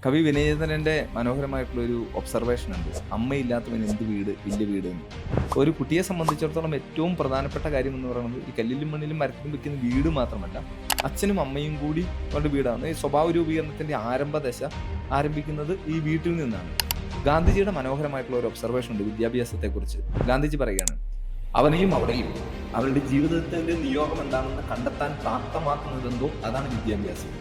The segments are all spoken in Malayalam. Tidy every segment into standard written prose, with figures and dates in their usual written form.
കവി വിനയചന്ദ്രൻ്റെ മനോഹരമായിട്ടുള്ളൊരു ഒബ്സർവേഷൻ ഉണ്ട്. അമ്മയില്ലാത്തവൻ എന്ത് വീട്, വലിയ വീട് എന്ന്. ഒരു കുട്ടിയെ സംബന്ധിച്ചിടത്തോളം ഏറ്റവും പ്രധാനപ്പെട്ട കാര്യം എന്ന് പറയുന്നത് ഈ കല്ലിലും മണ്ണിലും മരത്തിലും വെക്കുന്ന വീട് മാത്രമല്ല, അച്ഛനും അമ്മയും കൂടി അവരുടെ വീടാണ്. ഈ സ്വഭാവ രൂപീകരണത്തിൻ്റെ ആരംഭദശ ആരംഭിക്കുന്നത് ഈ വീട്ടിൽ നിന്നാണ്. ഗാന്ധിജിയുടെ മനോഹരമായിട്ടുള്ള ഒരു ഒബ്സർവേഷൻ ഉണ്ട് വിദ്യാഭ്യാസത്തെക്കുറിച്ച്. ഗാന്ധിജി പറയുകയാണ്, അവനെയും അവിടെയും അവരുടെ ജീവിതത്തിന്റെ നിയോഗം എന്താണെന്ന് കണ്ടെത്താൻ പ്രാപ്തമാക്കുന്നതെന്തോ അതാണ് വിദ്യാഭ്യാസം.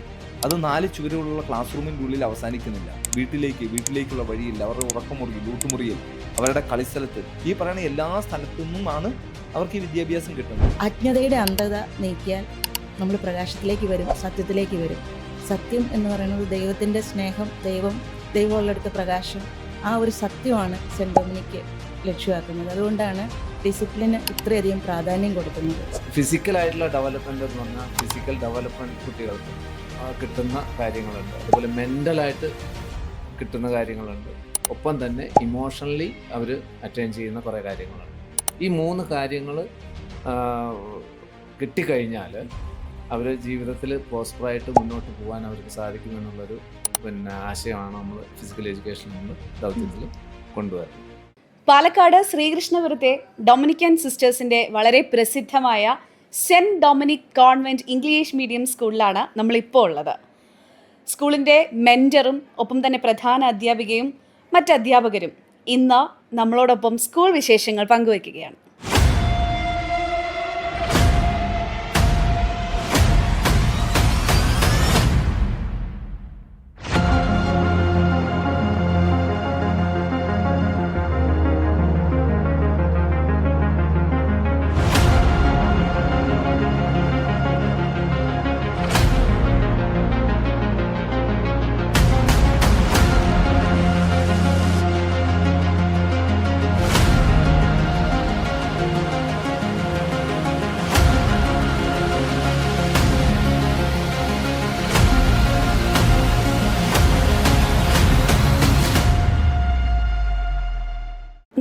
അത് 4 ചുവരുകളുള്ള ക്ലാസ് റൂമിൻ്റെ ഉള്ളിൽ അവസാനിക്കുന്നില്ല. വീട്ടിലേക്കുള്ള വഴിയിൽ, അവരുടെ ഉറക്കമുറിയിൽ, ഊട്ടുമുറിയിൽ, അവരുടെ കളിസ്ഥലത്ത്, ഈ പറയുന്ന എല്ലാ സ്ഥലത്തു നിന്നുമാണ് അവർക്ക് ഈ വിദ്യാഭ്യാസം കിട്ടുന്നത്. അജ്ഞതയുടെ അന്ധത നീക്കിയാൽ നമ്മൾ പ്രകാശത്തിലേക്ക് വരും, സത്യത്തിലേക്ക് വരും. സത്യം എന്ന് പറയുന്നത് ദൈവത്തിൻ്റെ സ്നേഹം, ദൈവമുള്ളിടത്ത് പ്രകാശം. ആ ഒരു സത്യമാണ് സെൻറ് ഡൊമിനിക്ക് ലക്ഷ്യമാക്കുന്നത്. അതുകൊണ്ടാണ് ഡിസിപ്ലിന് ഇത്രയധികം പ്രാധാന്യം കൊടുക്കുന്നത്. ഫിസിക്കലായിട്ടുള്ള ഡെവലപ്മെൻ്റ് എന്ന് പറഞ്ഞാൽ ഫിസിക്കൽ ഡെവലപ്മെൻറ്റ് കുട്ടികൾക്ക് കിട്ടുന്ന കാര്യങ്ങളുണ്ട്, അതുപോലെ മെൻ്റലായിട്ട് കിട്ടുന്ന കാര്യങ്ങളുണ്ട്, ഒപ്പം തന്നെ ഇമോഷണലി അവർ അറ്റൈൻ ചെയ്യുന്ന കുറേ കാര്യങ്ങളുണ്ട്. ഈ 3 കാര്യങ്ങൾ കിട്ടിക്കഴിഞ്ഞാൽ അവർ ജീവിതത്തിൽ പ്രോസ്പറായിട്ട് മുന്നോട്ട് പോകാൻ അവർക്ക് സാധിക്കുമെന്നുള്ളൊരു ആശയമാണ് നമ്മൾ ഫിസിക്കൽ എഡ്യൂക്കേഷൻ കൊണ്ട് ദൗത്യത്തിൽ കൊണ്ടുവരുന്നത്. പാലക്കാട് ശ്രീകൃഷ്ണപുരത്തെ ഡൊമിനിക്കൻ സിസ്റ്റേഴ്സിൻ്റെ വളരെ പ്രസിദ്ധമായ cent Dominic convent English medium സ്കൂളിലാണ് നമ്മളിപ്പോൾ ഉള്ളത്. സ്കൂളിൻ്റെ മെൻറ്ററും ഒപ്പം തന്നെ പ്രധാന അധ്യാപികയും മറ്റ് അധ്യാപകരും ഇന്ന് നമ്മളോടൊപ്പം സ്കൂൾ വിശേഷങ്ങൾ പങ്കുവയ്ക്കുകയാണ്.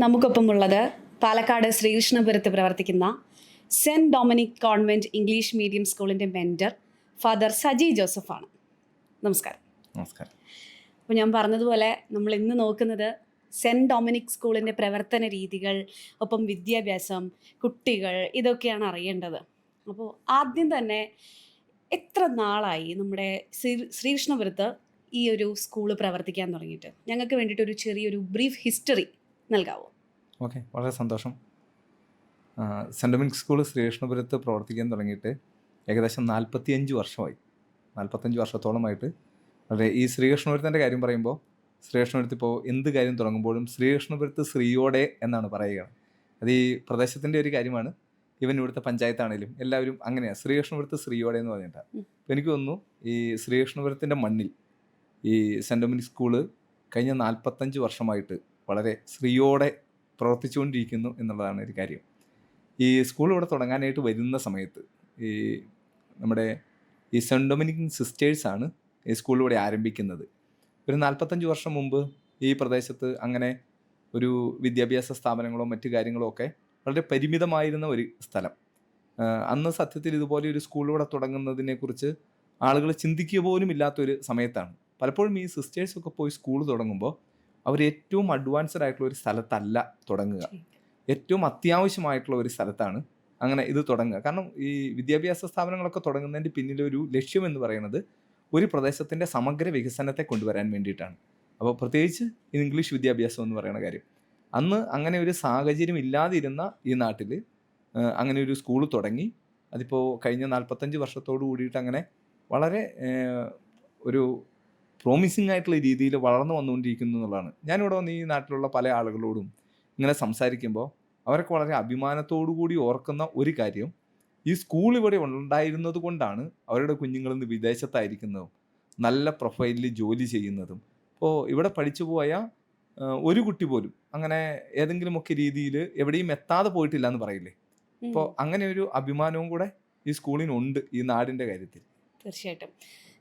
നമുക്കൊപ്പമുള്ളത് പാലക്കാട് ശ്രീകൃഷ്ണപുരത്ത് പ്രവർത്തിക്കുന്ന cent Dominic convent English medium സ്കൂളിൻ്റെ മെൻറ്റർ ഫാദർ സജി ജോസഫാണ്. നമസ്കാരം. നമസ്കാരം. അപ്പോൾ ഞാൻ പറഞ്ഞതുപോലെ നമ്മൾ ഇന്ന് നോക്കുന്നത് സെൻറ് ഡൊമിനിക് സ്കൂളിൻ്റെ പ്രവർത്തന രീതികൾ, ഒപ്പം വിദ്യാഭ്യാസം, കുട്ടികൾ, ഇതൊക്കെയാണ് അറിയേണ്ടത്. അപ്പോൾ ആദ്യം തന്നെ എത്ര നാളായി നമ്മുടെ ശ്രീകൃഷ്ണപുരത്ത് ഈ ഒരു സ്കൂൾ പ്രവർത്തിക്കാൻ തുടങ്ങിയിട്ട്? ഞങ്ങൾക്ക് വേണ്ടിയിട്ട് ഒരു ചെറിയൊരു ബ്രീഫ് ഹിസ്റ്ററി നൽകാവോ? ഓക്കെ, വളരെ സന്തോഷം. സെൻറ് ഡൊമിനിക് സ്കൂൾ ശ്രീകൃഷ്ണപുരത്ത് പ്രവർത്തിക്കാൻ തുടങ്ങിയിട്ട് ഏകദേശം 45 വർഷമായി. 45 വർഷത്തോളമായിട്ട് ഈ ശ്രീകൃഷ്ണപുരത്തിൻ്റെ കാര്യം പറയുമ്പോൾ, ശ്രീകൃഷ്ണപുരത്ത് ഇപ്പോൾ എന്ത് കാര്യം തുടങ്ങുമ്പോഴും ശ്രീകൃഷ്ണപുരത്ത് ശ്രീയോടെ എന്നാണ് പറയുക. അത് ഈ പ്രദേശത്തിൻ്റെ ഒരു കാര്യമാണ്. ഇവൻ ഇവിടുത്തെ പഞ്ചായത്താണേലും എല്ലാവരും അങ്ങനെയാണ്, ശ്രീകൃഷ്ണപുരത്ത് ശ്രീയോടെ എന്ന് പറഞ്ഞിട്ടാണ്. അപ്പോൾ എനിക്ക് തോന്നുന്നു ഈ ശ്രീകൃഷ്ണപുരത്തിൻ്റെ മണ്ണിൽ ഈ സെൻറ് ഡൊമിനിക് സ്കൂള് കഴിഞ്ഞ 45 വർഷമായിട്ട് വളരെ ശ്രീയോടെ പ്രവർത്തിച്ചുകൊണ്ടിരിക്കുന്നു എന്നുള്ളതാണ് ഒരു കാര്യം. ഈ സ്കൂൾ ഇവിടെ തുടങ്ങാനായിട്ട് വരുന്ന സമയത്ത് ഈ നമ്മുടെ ഈ സെൻറ് ഡൊമിനിക് സിസ്റ്റേഴ്സാണ് ഈ സ്കൂൾ ഇവിടെ ആരംഭിക്കുന്നത്. ഒരു 45 വർഷം മുമ്പ് ഈ പ്രദേശത്ത് അങ്ങനെ ഒരു വിദ്യാഭ്യാസ സ്ഥാപനങ്ങളോ മറ്റു കാര്യങ്ങളോ ഒക്കെ വളരെ പരിമിതമായിരുന്ന ഒരു സ്ഥലം. അന്ന് സത്യത്തിൽ ഇതുപോലെ ഒരു സ്കൂൾ ഇവിടെ തുടങ്ങുന്നതിനെക്കുറിച്ച് ആളുകൾ ചിന്തിക്കുക പോലും ഇല്ലാത്തൊരു സമയത്താണ്. പലപ്പോഴും ഈ സിസ്റ്റേഴ്സൊക്കെ പോയി സ്കൂൾ തുടങ്ങുമ്പോൾ അവർ ഏറ്റവും അഡ്വാൻസ്ഡ് ആയിട്ടുള്ള ഒരു സ്ഥലത്തല്ല തുടങ്ങുക, ഏറ്റവും അത്യാവശ്യമായിട്ടുള്ള ഒരു സ്ഥലത്താണ് അങ്ങനെ ഇത് തുടങ്ങുക. കാരണം ഈ വിദ്യാഭ്യാസ സ്ഥാപനങ്ങളൊക്കെ തുടങ്ങുന്നതിൻ്റെ പിന്നിലൊരു ലക്ഷ്യം എന്ന് പറയുന്നത് ഒരു പ്രദേശത്തിൻ്റെ സമഗ്ര വികസനത്തെ കൊണ്ടുവരാൻ വേണ്ടിയിട്ടാണ്. അപ്പോൾ പ്രത്യേകിച്ച് ഇംഗ്ലീഷ് വിദ്യാഭ്യാസം എന്ന് പറയുന്ന കാര്യം, അന്ന് അങ്ങനെ ഒരു സാഹചര്യം ഇല്ലാതിരുന്ന ഈ നാട്ടിൽ അങ്ങനെ ഒരു സ്കൂൾ തുടങ്ങി. അതിപ്പോൾ കഴിഞ്ഞ 45 വർഷത്തോടു കൂടിയിട്ട് അങ്ങനെ വളരെ ഒരു പ്രോമിസിങ് ആയിട്ടുള്ള രീതിയിൽ വളർന്നു വന്നുകൊണ്ടിരിക്കുന്നു എന്നുള്ളതാണ്. ഞാനിവിടെ വന്ന് ഈ നാട്ടിലുള്ള പല ആളുകളോടും ഇങ്ങനെ സംസാരിക്കുമ്പോൾ അവരൊക്കെ വളരെ അഭിമാനത്തോടു കൂടി ഓർക്കുന്ന ഒരു കാര്യം, ഈ സ്കൂൾ ഇവിടെ ഉണ്ടായിരുന്നത് കൊണ്ടാണ് അവരുടെ കുഞ്ഞുങ്ങളിന്ന് വിദേശത്തായിരിക്കുന്നതും നല്ല പ്രൊഫൈലിൽ ജോലി ചെയ്യുന്നതും. അപ്പോൾ ഇവിടെ പഠിച്ചു പോയ ഒരു കുട്ടി പോലും അങ്ങനെ ഏതെങ്കിലുമൊക്കെ രീതിയിൽ എവിടെയും എത്താതെ പോയിട്ടില്ല എന്ന് പറയില്ലേ. അപ്പോൾ അങ്ങനെ ഒരു അഭിമാനവും കൂടെ ഈ സ്കൂളിനുണ്ട് ഈ നാടിൻ്റെ കാര്യത്തിൽ. തീർച്ചയായിട്ടും.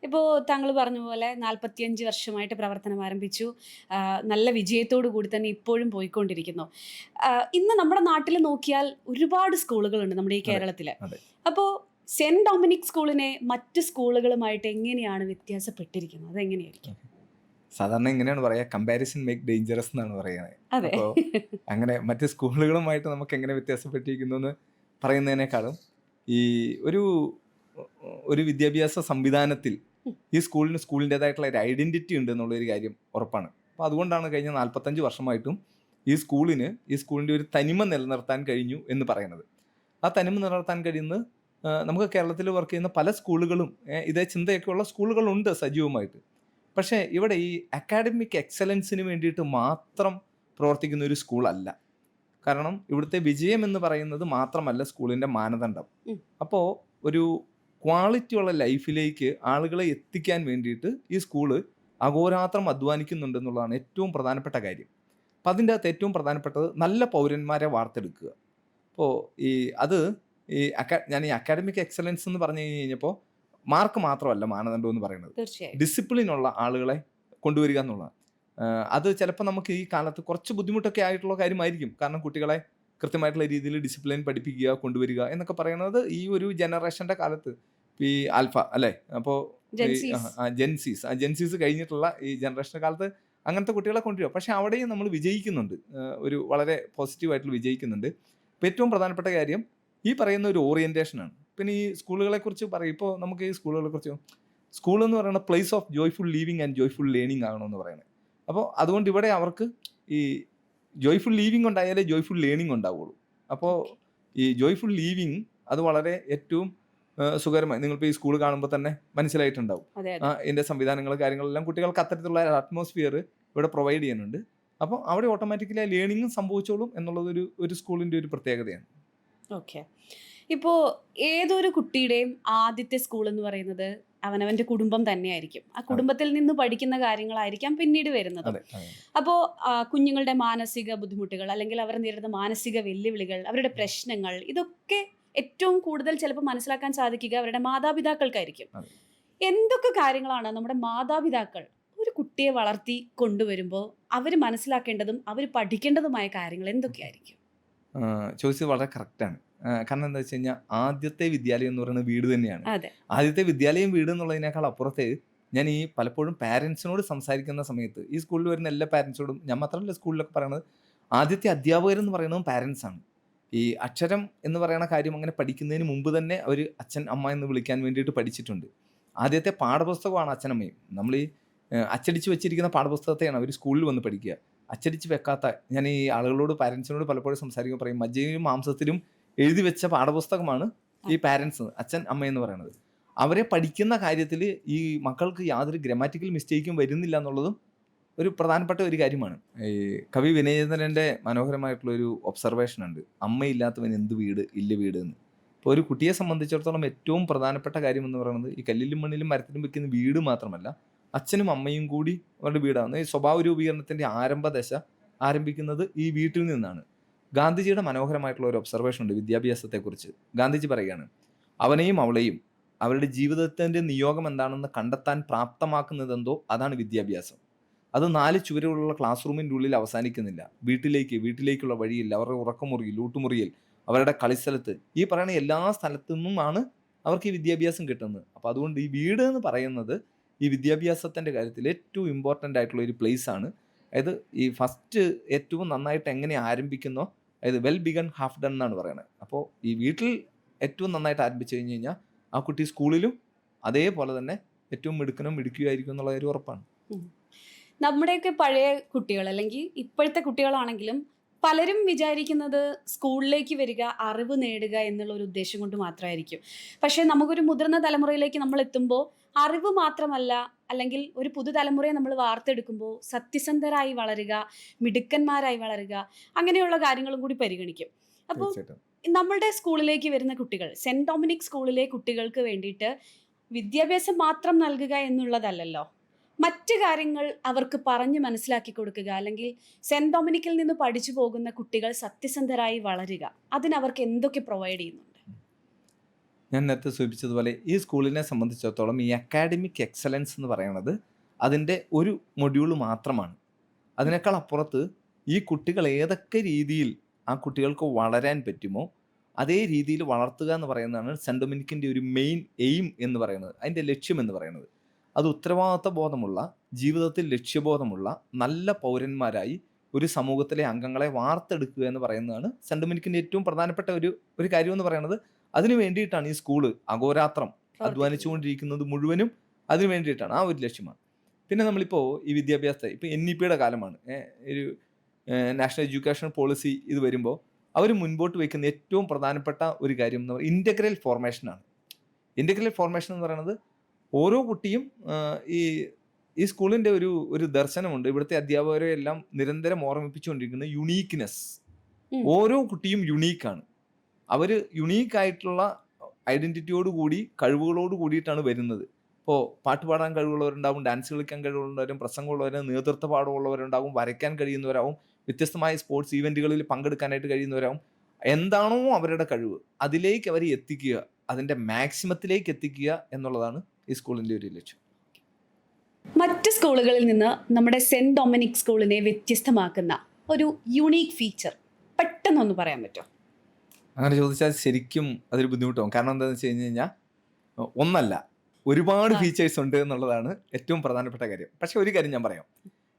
ഇപ്പോൾ താങ്കൾ പറഞ്ഞ പോലെ 45 വർഷമായിട്ട് പ്രവർത്തനം ആരംഭിച്ചു. നല്ല വിജയത്തോടു കൂടി തന്നെ ഇപ്പോഴും പോയിക്കൊണ്ടിരിക്കുന്നു. ഇന്ന് നമ്മുടെ നാട്ടിൽ നോക്കിയാൽ ഒരുപാട് സ്കൂളുകളുണ്ട് നമ്മുടെ ഈ കേരളത്തിൽ. അപ്പോൾ സെൻറ് ഡൊമിനിക് സ്കൂളിനെ മറ്റ് സ്കൂളുകളുമായിട്ട് എങ്ങനെയാണ് വ്യത്യാസപ്പെട്ടിരിക്കുന്നത്? അതെങ്ങനെയായിരിക്കും? സാധാരണ ഇങ്ങനെയാണ് പറയുക, കമ്പാരിസൺ മേക്ക് ഡേഞ്ചറസ് എന്നാണ് പറയുന്നത്. അതെ. അപ്പോൾ അങ്ങനെ മറ്റ് സ്കൂളുകളുമായിട്ട് നമുക്ക് എങ്ങനെ വ്യത്യാസപ്പെട്ടിരിക്കുന്നു എന്ന് പറയുന്നതിനേക്കാളും ഈ ഒരു ഒരു വിദ്യാഭ്യാസ സംവിധാനത്തിൽ ഈ സ്കൂളിന് സ്കൂളിൻ്റെതായിട്ടുള്ള ഒരു ഐഡൻറ്റിറ്റി ഉണ്ട് എന്നുള്ളൊരു കാര്യം ഉറപ്പാണ്. അപ്പോൾ അതുകൊണ്ടാണ് കഴിഞ്ഞ 45 വർഷമായിട്ടും ഈ സ്കൂളിൻ്റെ ഒരു തനിമ നിലനിർത്താൻ കഴിഞ്ഞു എന്ന് പറയുന്നത്. ആ തനിമ നിലനിർത്താൻ കഴിയുന്നത് നമുക്ക് കേരളത്തിൽ വർക്ക് ചെയ്യുന്ന പല സ്കൂളുകളും ഇതേ ചിന്തയൊക്കെയുള്ള സ്കൂളുകളുണ്ട് സജീവമായിട്ട്. പക്ഷേ ഇവിടെ ഈ അക്കാഡമിക് എക്സലൻസിന് വേണ്ടിയിട്ട് മാത്രം പ്രവർത്തിക്കുന്ന ഒരു സ്കൂളല്ല. കാരണം ഇവിടുത്തെ വിജയം എന്ന് പറയുന്നത് മാത്രമല്ല സ്കൂളിൻ്റെ മാനദണ്ഡം. അപ്പോൾ ഒരു ക്വാളിറ്റിയുള്ള ലൈഫിലേക്ക് ആളുകളെ എത്തിക്കാൻ വേണ്ടിയിട്ട് ഈ സ്കൂള് അഹോരാത്രം അധ്വാനിക്കുന്നുണ്ടെന്നുള്ളതാണ് ഏറ്റവും പ്രധാനപ്പെട്ട കാര്യം. അപ്പം അതിൻ്റെ അകത്ത് ഏറ്റവും പ്രധാനപ്പെട്ടത് നല്ല പൗരന്മാരെ വാർത്തെടുക്കുക. അപ്പോൾ ഞാൻ ഈ അക്കാഡമിക് എക്സലൻസ് എന്ന് പറഞ്ഞു കഴിഞ്ഞപ്പോൾ മാർക്ക് മാത്രമല്ല മാനദണ്ഡം എന്ന് പറയുന്നത്, തീർച്ചയായും. ഡിസിപ്ലിനുള്ള ആളുകളെ കൊണ്ടുവരിക എന്നുള്ളതാണ്. അത് ചിലപ്പോൾ നമുക്ക് ഈ കാലത്ത് കുറച്ച് ബുദ്ധിമുട്ടൊക്കെ ആയിട്ടുള്ള കാര്യമായിരിക്കും. കാരണം കുട്ടികളെ കൃത്യമായിട്ടുള്ള രീതിയിൽ ഡിസിപ്ലിൻ പഠിപ്പിക്കുക, കൊണ്ടുവരിക എന്നൊക്കെ പറയുന്നത് ഈ ഒരു ജനറേഷൻ്റെ കാലത്ത് ഈ ആൽഫ അല്ലേ, അപ്പോൾ ജെൻസീസ് കഴിഞ്ഞിട്ടുള്ള ഈ ജനറേഷൻ്റെ കാലത്ത് അങ്ങനത്തെ കുട്ടികളെ കൊണ്ടുവരിക. പക്ഷേ അവിടെയും നമ്മൾ വിജയിക്കുന്നുണ്ട്, ഒരു വളരെ പോസിറ്റീവായിട്ട് വിജയിക്കുന്നുണ്ട്. ഇപ്പോൾ ഏറ്റവും പ്രധാനപ്പെട്ട കാര്യം ഈ പറയുന്ന ഒരു ഓറിയൻറ്റേഷനാണ്. പിന്നെ ഈ സ്കൂളുകളെക്കുറിച്ച് പറയും. ഇപ്പോൾ നമുക്ക് ഈ സ്കൂളുകളെക്കുറിച്ച് സ്കൂൾ എന്ന് പറയുന്ന place of joyful living and joyful learning ആകണമെന്ന് പറയുന്നത്. അപ്പോൾ അതുകൊണ്ട് ഇവിടെ അവർക്ക് ഈ ജോയ്ഫുൾ ലീവിങ് ഉണ്ടായാലേ ജോയ്ഫുൾ ലേണിംഗ് ഉണ്ടാവുള്ളൂ. അപ്പോൾ ഈ ജോയ്ഫുൾ ലീവിങ് അത് വളരെ ഏറ്റവും സുഖകരമായി നിങ്ങളിപ്പോൾ ഈ സ്കൂൾ കാണുമ്പോൾ തന്നെ മനസ്സിലായിട്ടുണ്ടാവും. ഇതിൻ്റെ സംവിധാനങ്ങൾ കാര്യങ്ങളെല്ലാം കുട്ടികൾക്ക് അത്തരത്തിലുള്ള അറ്റ്മോസ്ഫിയർ ഇവിടെ പ്രൊവൈഡ് ചെയ്യുന്നുണ്ട്. അപ്പോൾ അവിടെ ഓട്ടോമാറ്റിക്കലി ആ ലേണിങ്ങും സംഭവിച്ചോളും എന്നുള്ളത് ഒരു സ്കൂളിൻ്റെ ഒരു പ്രത്യേകതയാണ്. ഓക്കെ. ഇപ്പോൾ ഏതൊരു കുട്ടിയുടെയും ആദ്യത്തെ സ്കൂൾ എന്ന് പറയുന്നത് അവനവൻ്റെ കുടുംബം തന്നെയായിരിക്കും. ആ കുടുംബത്തിൽ നിന്ന് പഠിക്കുന്ന കാര്യങ്ങളായിരിക്കാം പിന്നീട് വരുന്നത്. അപ്പോൾ കുഞ്ഞുങ്ങളുടെ മാനസിക ബുദ്ധിമുട്ടുകൾ അല്ലെങ്കിൽ അവർ നേരിടുന്ന മാനസിക വെല്ലുവിളികൾ, അവരുടെ പ്രശ്നങ്ങൾ, ഇതൊക്കെ ഏറ്റവും കൂടുതൽ ചിലപ്പോൾ മനസ്സിലാക്കാൻ സാധിക്കുക അവരുടെ മാതാപിതാക്കൾക്കായിരിക്കും. എന്തൊക്കെ കാര്യങ്ങളാണ് നമ്മുടെ മാതാപിതാക്കൾ ഒരു കുട്ടിയെ വളർത്തി കൊണ്ടുവരുമ്പോൾ അവർ മനസ്സിലാക്കേണ്ടതും അവർ പഠിക്കേണ്ടതുമായ കാര്യങ്ങൾ എന്തൊക്കെയായിരിക്കും? ചോദിച്ചത് വളരെ കറക്റ്റാണ്. കാരണം എന്താ വെച്ച് കഴിഞ്ഞാൽ ആദ്യത്തെ വിദ്യാലയം എന്ന് പറയുന്നത് വീട് തന്നെയാണ്. ആദ്യത്തെ വിദ്യാലയം വീട് എന്നുള്ളതിനേക്കാൾ അപ്പുറത്ത് ഞാൻ ഈ പലപ്പോഴും പാരൻസിനോട് സംസാരിക്കുന്ന സമയത്ത് ഈ സ്കൂളിൽ വരുന്ന എല്ലാ പാരൻസിനോടും, ഞാൻ മാത്രമല്ല സ്കൂളിലൊക്കെ പറയുന്നത്, ആദ്യത്തെ അധ്യാപകരെന്ന് പറയുന്നതും പാരൻസാണ്. ഈ അക്ഷരം എന്ന് പറയുന്ന കാര്യം അങ്ങനെ പഠിക്കുന്നതിന് മുമ്പ് തന്നെ അവർ അച്ഛൻ അമ്മ എന്ന് വിളിക്കാൻ വേണ്ടിയിട്ട് പഠിച്ചിട്ടുണ്ട്. ആദ്യത്തെ പാഠപുസ്തകമാണ് അച്ഛനമ്മയും. നമ്മൾ ഈ അച്ചടിച്ച് വെച്ചിരിക്കുന്ന പാഠപുസ്തകത്തെയാണ് അവർ സ്കൂളിൽ വന്ന് പഠിക്കുക. അച്ചടിച്ച് വെക്കാത്ത, ഞാൻ ഈ ആളുകളോട് പാരൻസിനോട് പലപ്പോഴും സംസാരിക്കുമ്പോൾ പറയും, മജ്ജയിലും മാംസത്തിലും എഴുതി വെച്ച പാഠപുസ്തകമാണ് ഈ പാരൻസ്, അച്ഛൻ അമ്മ എന്ന് പറയുന്നത്. അവരെ പഠിക്കുന്ന കാര്യത്തിൽ ഈ മക്കൾക്ക് യാതൊരു ഗ്രാമാറ്റിക്കൽ മിസ്റ്റേക്കും വരുന്നില്ല എന്നുള്ളതും ഒരു പ്രധാനപ്പെട്ട ഒരു കാര്യമാണ്. ഈ കവി വിനയേന്ദ്രൻ്റെ മനോഹരമായിട്ടുള്ളൊരു ഒബ്സർവേഷൻ ഉണ്ട്, അമ്മയില്ലാത്തവൻ എന്ത് വീട് ഇല്ല വീട് എന്ന്. ഇപ്പോൾ ഒരു കുട്ടിയെ സംബന്ധിച്ചിടത്തോളം ഏറ്റവും പ്രധാനപ്പെട്ട കാര്യം എന്ന് പറയുന്നത് ഈ കല്ലിലും മണ്ണിലും മരത്തിലും വെക്കുന്ന വീട് മാത്രമല്ല, അച്ഛനും അമ്മയും കൂടി അവരുടെ വീടാണ്. ഈ സ്വഭാവ രൂപീകരണത്തിൻ്റെ ആരംഭദശ ആരംഭിക്കുന്നത് ഈ വീട്ടിൽ നിന്നാണ്. ഗാന്ധിജിയുടെ മനോഹരമായിട്ടുള്ള ഒരു ഒബ്സർവേഷൻ ഉണ്ട് വിദ്യാഭ്യാസത്തെക്കുറിച്ച്. ഗാന്ധിജി പറയുകയാണ്, അവനെയും അവളെയും അവരുടെ ജീവിതത്തിൻ്റെ നിയോഗം എന്താണെന്ന് കണ്ടെത്താൻ പ്രാപ്തമാക്കുന്നതെന്തോ അതാണ് വിദ്യാഭ്യാസം. അത് 4 ചുവരുകളുള്ള ക്ലാസ് റൂമിൻ്റെ ഉള്ളിൽ അവസാനിക്കുന്നില്ല. വീട്ടിലേക്കുള്ള വഴിയിൽ, അവരുടെ ഉറക്കമുറിയിൽ, ഊട്ടുമുറിയിൽ, അവരുടെ കളിസ്ഥലത്ത്, ഈ പറയുന്ന എല്ലാ സ്ഥലത്തു നിന്നുമാണ് അവർക്ക് ഈ വിദ്യാഭ്യാസം കിട്ടുന്നത്. അപ്പോൾ അതുകൊണ്ട് ഈ വീട് എന്ന് പറയുന്നത് ഈ വിദ്യാഭ്യാസത്തിൻ്റെ കാര്യത്തിൽ ഏറ്റവും ഇമ്പോർട്ടൻ്റ് ആയിട്ടുള്ള ഒരു പ്ലേസ് ആണ്. അതായത് ഈ ഫസ്റ്റ് ഏറ്റവും നന്നായിട്ട് എങ്ങനെ ആരംഭിക്കുന്നോ, അതായത് വെൽ ബിഗൺ ഹാഫ് ഡൺ എന്നാണ് പറയുന്നത്. അപ്പോൾ ഈ വീട്ടിൽ ഏറ്റവും നന്നായിട്ട് ആരംഭിച്ചു കഴിഞ്ഞ് കഴിഞ്ഞാൽ ആ കുട്ടി സ്കൂളിലും അതേപോലെ തന്നെ ഏറ്റവും മിടുക്കുകയായിരിക്കും എന്നുള്ള ഒരു ഉറപ്പാണ്. നമ്മുടെയൊക്കെ പഴയ കുട്ടികൾ അല്ലെങ്കിൽ ഇപ്പോഴത്തെ കുട്ടികളാണെങ്കിലും പലരും വിചാരിക്കുന്നത് സ്കൂളിലേക്ക് വരിക, അറിവ് നേടുക എന്നുള്ള ഒരു ഉദ്ദേശം കൊണ്ട് മാത്രമായിരിക്കും. പക്ഷേ നമുക്കൊരു മുതിർന്ന തലമുറയിലേക്ക് നമ്മൾ എത്തുമ്പോൾ അറിവ് മാത്രമല്ല, അല്ലെങ്കിൽ ഒരു പുതുതലമുറയെ നമ്മൾ വാർത്തെടുക്കുമ്പോൾ സത്യസന്ധരായി വളരുക, മിടുക്കന്മാരായി വളരുക, അങ്ങനെയുള്ള കാര്യങ്ങളും കൂടി പരിഗണിക്കും. അപ്പോൾ നമ്മളുടെ സ്കൂളിലേക്ക് വരുന്ന കുട്ടികൾ, സെൻറ് ഡൊമിനിക് സ്കൂളിലെ കുട്ടികൾക്ക് വേണ്ടിയിട്ട് വിദ്യാഭ്യാസം മാത്രം നൽകുക എന്നുള്ളതല്ലല്ലോ, മറ്റ് കാര്യങ്ങൾ അവർക്ക് പറഞ്ഞ് മനസ്സിലാക്കി കൊടുക്കുക, അല്ലെങ്കിൽ സെൻറ് ഡൊമിനിക്കിൽ നിന്ന് പഠിച്ചു പോകുന്ന കുട്ടികൾ സത്യസന്ധരായി വളരുക, അതിനവർക്ക് എന്തൊക്കെ പ്രൊവൈഡ് ചെയ്യുന്നുണ്ട്? ഞാൻ നേരത്തെ സൂചിപ്പിച്ചതുപോലെ ഈ സ്കൂളിനെ സംബന്ധിച്ചിടത്തോളം ഈ അക്കാഡമിക് എക്സലൻസ് എന്ന് പറയുന്നത് അതിൻ്റെ ഒരു മൊഡ്യൂൾ മാത്രമാണ്. അതിനേക്കാൾ അപ്പുറത്ത് ഈ കുട്ടികൾ ഏതൊക്കെ രീതിയിൽ ആ കുട്ടികൾക്ക് വളരാൻ പറ്റുമോ അതേ രീതിയിൽ വളർത്തുക എന്ന് പറയുന്നതാണ് സെൻറ് ഡൊമിനിക്കിൻ്റെ ഒരു മെയിൻ എയിം എന്ന് പറയുന്നത്, അതിൻ്റെ ലക്ഷ്യം എന്ന് പറയുന്നത്. അത് ഉത്തരവാദിത്വ ബോധമുള്ള ജീവിതത്തിൽ ലക്ഷ്യബോധമുള്ള നല്ല പൗരന്മാരായി ഒരു സമൂഹത്തിലെ അംഗങ്ങളെ വാർത്തെടുക്കുക എന്ന് പറയുന്നതാണ് സെൻറ് ഡൊമിനിക്കിൻ്റെ ഏറ്റവും പ്രധാനപ്പെട്ട ഒരു കാര്യം എന്ന് പറയുന്നത്. അതിനു വേണ്ടിയിട്ടാണ് ഈ സ്കൂള് അഹോരാത്രം അധ്വാനിച്ചുകൊണ്ടിരിക്കുന്നത് മുഴുവനും അതിനു വേണ്ടിയിട്ടാണ്, ആ ഒരു ലക്ഷ്യമാണ്. പിന്നെ നമ്മളിപ്പോൾ ഈ വിദ്യാഭ്യാസത്തെ ഇപ്പോൾ NEP കാലമാണ്, ഒരു നാഷണൽ എഡ്യൂക്കേഷൻ പോളിസി ഇത് വരുമ്പോൾ അവർ മുൻപോട്ട് വയ്ക്കുന്ന ഏറ്റവും പ്രധാനപ്പെട്ട ഒരു കാര്യം എന്ന് പറയുന്നത് ഇൻ്റഗ്രൽ ഫോർമേഷനാണ്. ഇൻ്റഗ്രൽ ഫോർമേഷൻ എന്ന് പറയുന്നത് ഓരോ കുട്ടിയും ഈ സ്കൂളിൻ്റെ ഒരു ദർശനമുണ്ട്. ഇവിടുത്തെ അധ്യാപകരെ എല്ലാം നിരന്തരം ഓർമ്മിപ്പിച്ചുകൊണ്ടിരിക്കുന്ന യുണീക്ക്നെസ്. ഓരോ കുട്ടിയും യുണീക്കാണ്. അവർ യുണീക്കായിട്ടുള്ള ഐഡൻറ്റിറ്റിയോട് കൂടി കഴിവുകളോട് കൂടിയിട്ടാണ് വരുന്നത്. ഇപ്പോൾ പാട്ട് പാടാൻ കഴിവുള്ളവരുണ്ടാവും, ഡാൻസ് കളിക്കാൻ കഴിവുള്ളവരും, പ്രസംഗമുള്ളവരും, നേതൃത്വ പാഠമുള്ളവരുണ്ടാവും, വരയ്ക്കാൻ കഴിയുന്നവരാവും, വ്യത്യസ്തമായ സ്പോർട്സ് ഈവൻറ്റുകളിൽ പങ്കെടുക്കാനായിട്ട് കഴിയുന്നവരാവും. എന്താണോ അവരുടെ കഴിവ് അതിലേക്ക് അവർ എത്തിക്കുക, അതിൻ്റെ മാക്സിമത്തിലേക്ക് എത്തിക്കുക എന്നുള്ളതാണ് ഈ സ്കൂളിൻ്റെ ഒരു ലക്ഷ്യം. മറ്റ് സ്കൂളുകളിൽ നിന്ന് നമ്മുടെ സെൻറ് ഡൊമിനിക് സ്കൂളിനെ വ്യത്യസ്തമാക്കുന്ന ഒരു യുണീക്ക് ഫീച്ചർ പെട്ടെന്നൊന്ന് പറയാൻ പറ്റുമോ? അങ്ങനെ ചോദിച്ചാൽ ശരിക്കും അതൊരു ബുദ്ധിമുട്ടാവും. കാരണം എന്താണെന്ന് വെച്ച് കഴിഞ്ഞ് കഴിഞ്ഞാൽ ഒന്നല്ല, ഒരുപാട് ഫീച്ചേഴ്സ് ഉണ്ട് എന്നുള്ളതാണ് ഏറ്റവും പ്രധാനപ്പെട്ട കാര്യം. പക്ഷേ ഒരു കാര്യം ഞാൻ പറയാം,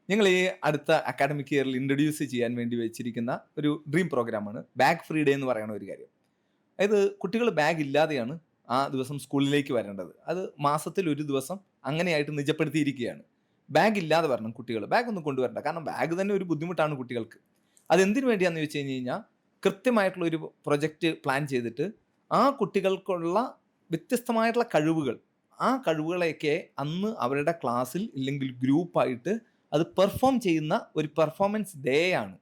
ഞങ്ങൾ ഈ അടുത്ത അക്കാഡമിക് ഇയറിൽ ഇൻട്രൊഡ്യൂസ് ചെയ്യാൻ വേണ്ടി വെച്ചിരിക്കുന്ന ഒരു ഡ്രീം പ്രോഗ്രാമാണ് ബാഗ് ഫ്രീ ഡേ എന്ന് പറയുന്ന ഒരു കാര്യം. അതായത് കുട്ടികൾ ബാഗ് ഇല്ലാതെയാണ് ആ ദിവസം സ്കൂളിലേക്ക് വരേണ്ടത്. അത് മാസത്തിൽ ഒരു ദിവസം അങ്ങനെയായിട്ട് നിജപ്പെടുത്തിയിരിക്കുകയാണ്. ബാഗ് ഇല്ലാതെ വരണം കുട്ടികൾ, ബാഗ് ഒന്നും കൊണ്ടുവരണ്ട. കാരണം ബാഗ് തന്നെ ഒരു ബുദ്ധിമുട്ടാണ് കുട്ടികൾക്ക്. അതെന്തിനു വേണ്ടിയാണെന്ന് ചോദിച്ചു കഴിഞ്ഞ് കഴിഞ്ഞാൽ കൃത്യമായിട്ടുള്ള ഒരു പ്രൊജക്റ്റ് പ്ലാൻ ചെയ്തിട്ട് ആ കുട്ടികൾക്കുള്ള വ്യത്യസ്തമായിട്ടുള്ള കഴിവുകൾ, ആ കഴിവുകളെയൊക്കെ അന്ന് അവരുടെ ക്ലാസ്സിൽ ഇല്ലെങ്കിൽ ഗ്രൂപ്പായിട്ട് അത് പെർഫോം ചെയ്യുന്ന ഒരു പെർഫോമൻസ് ഡേ ആണ്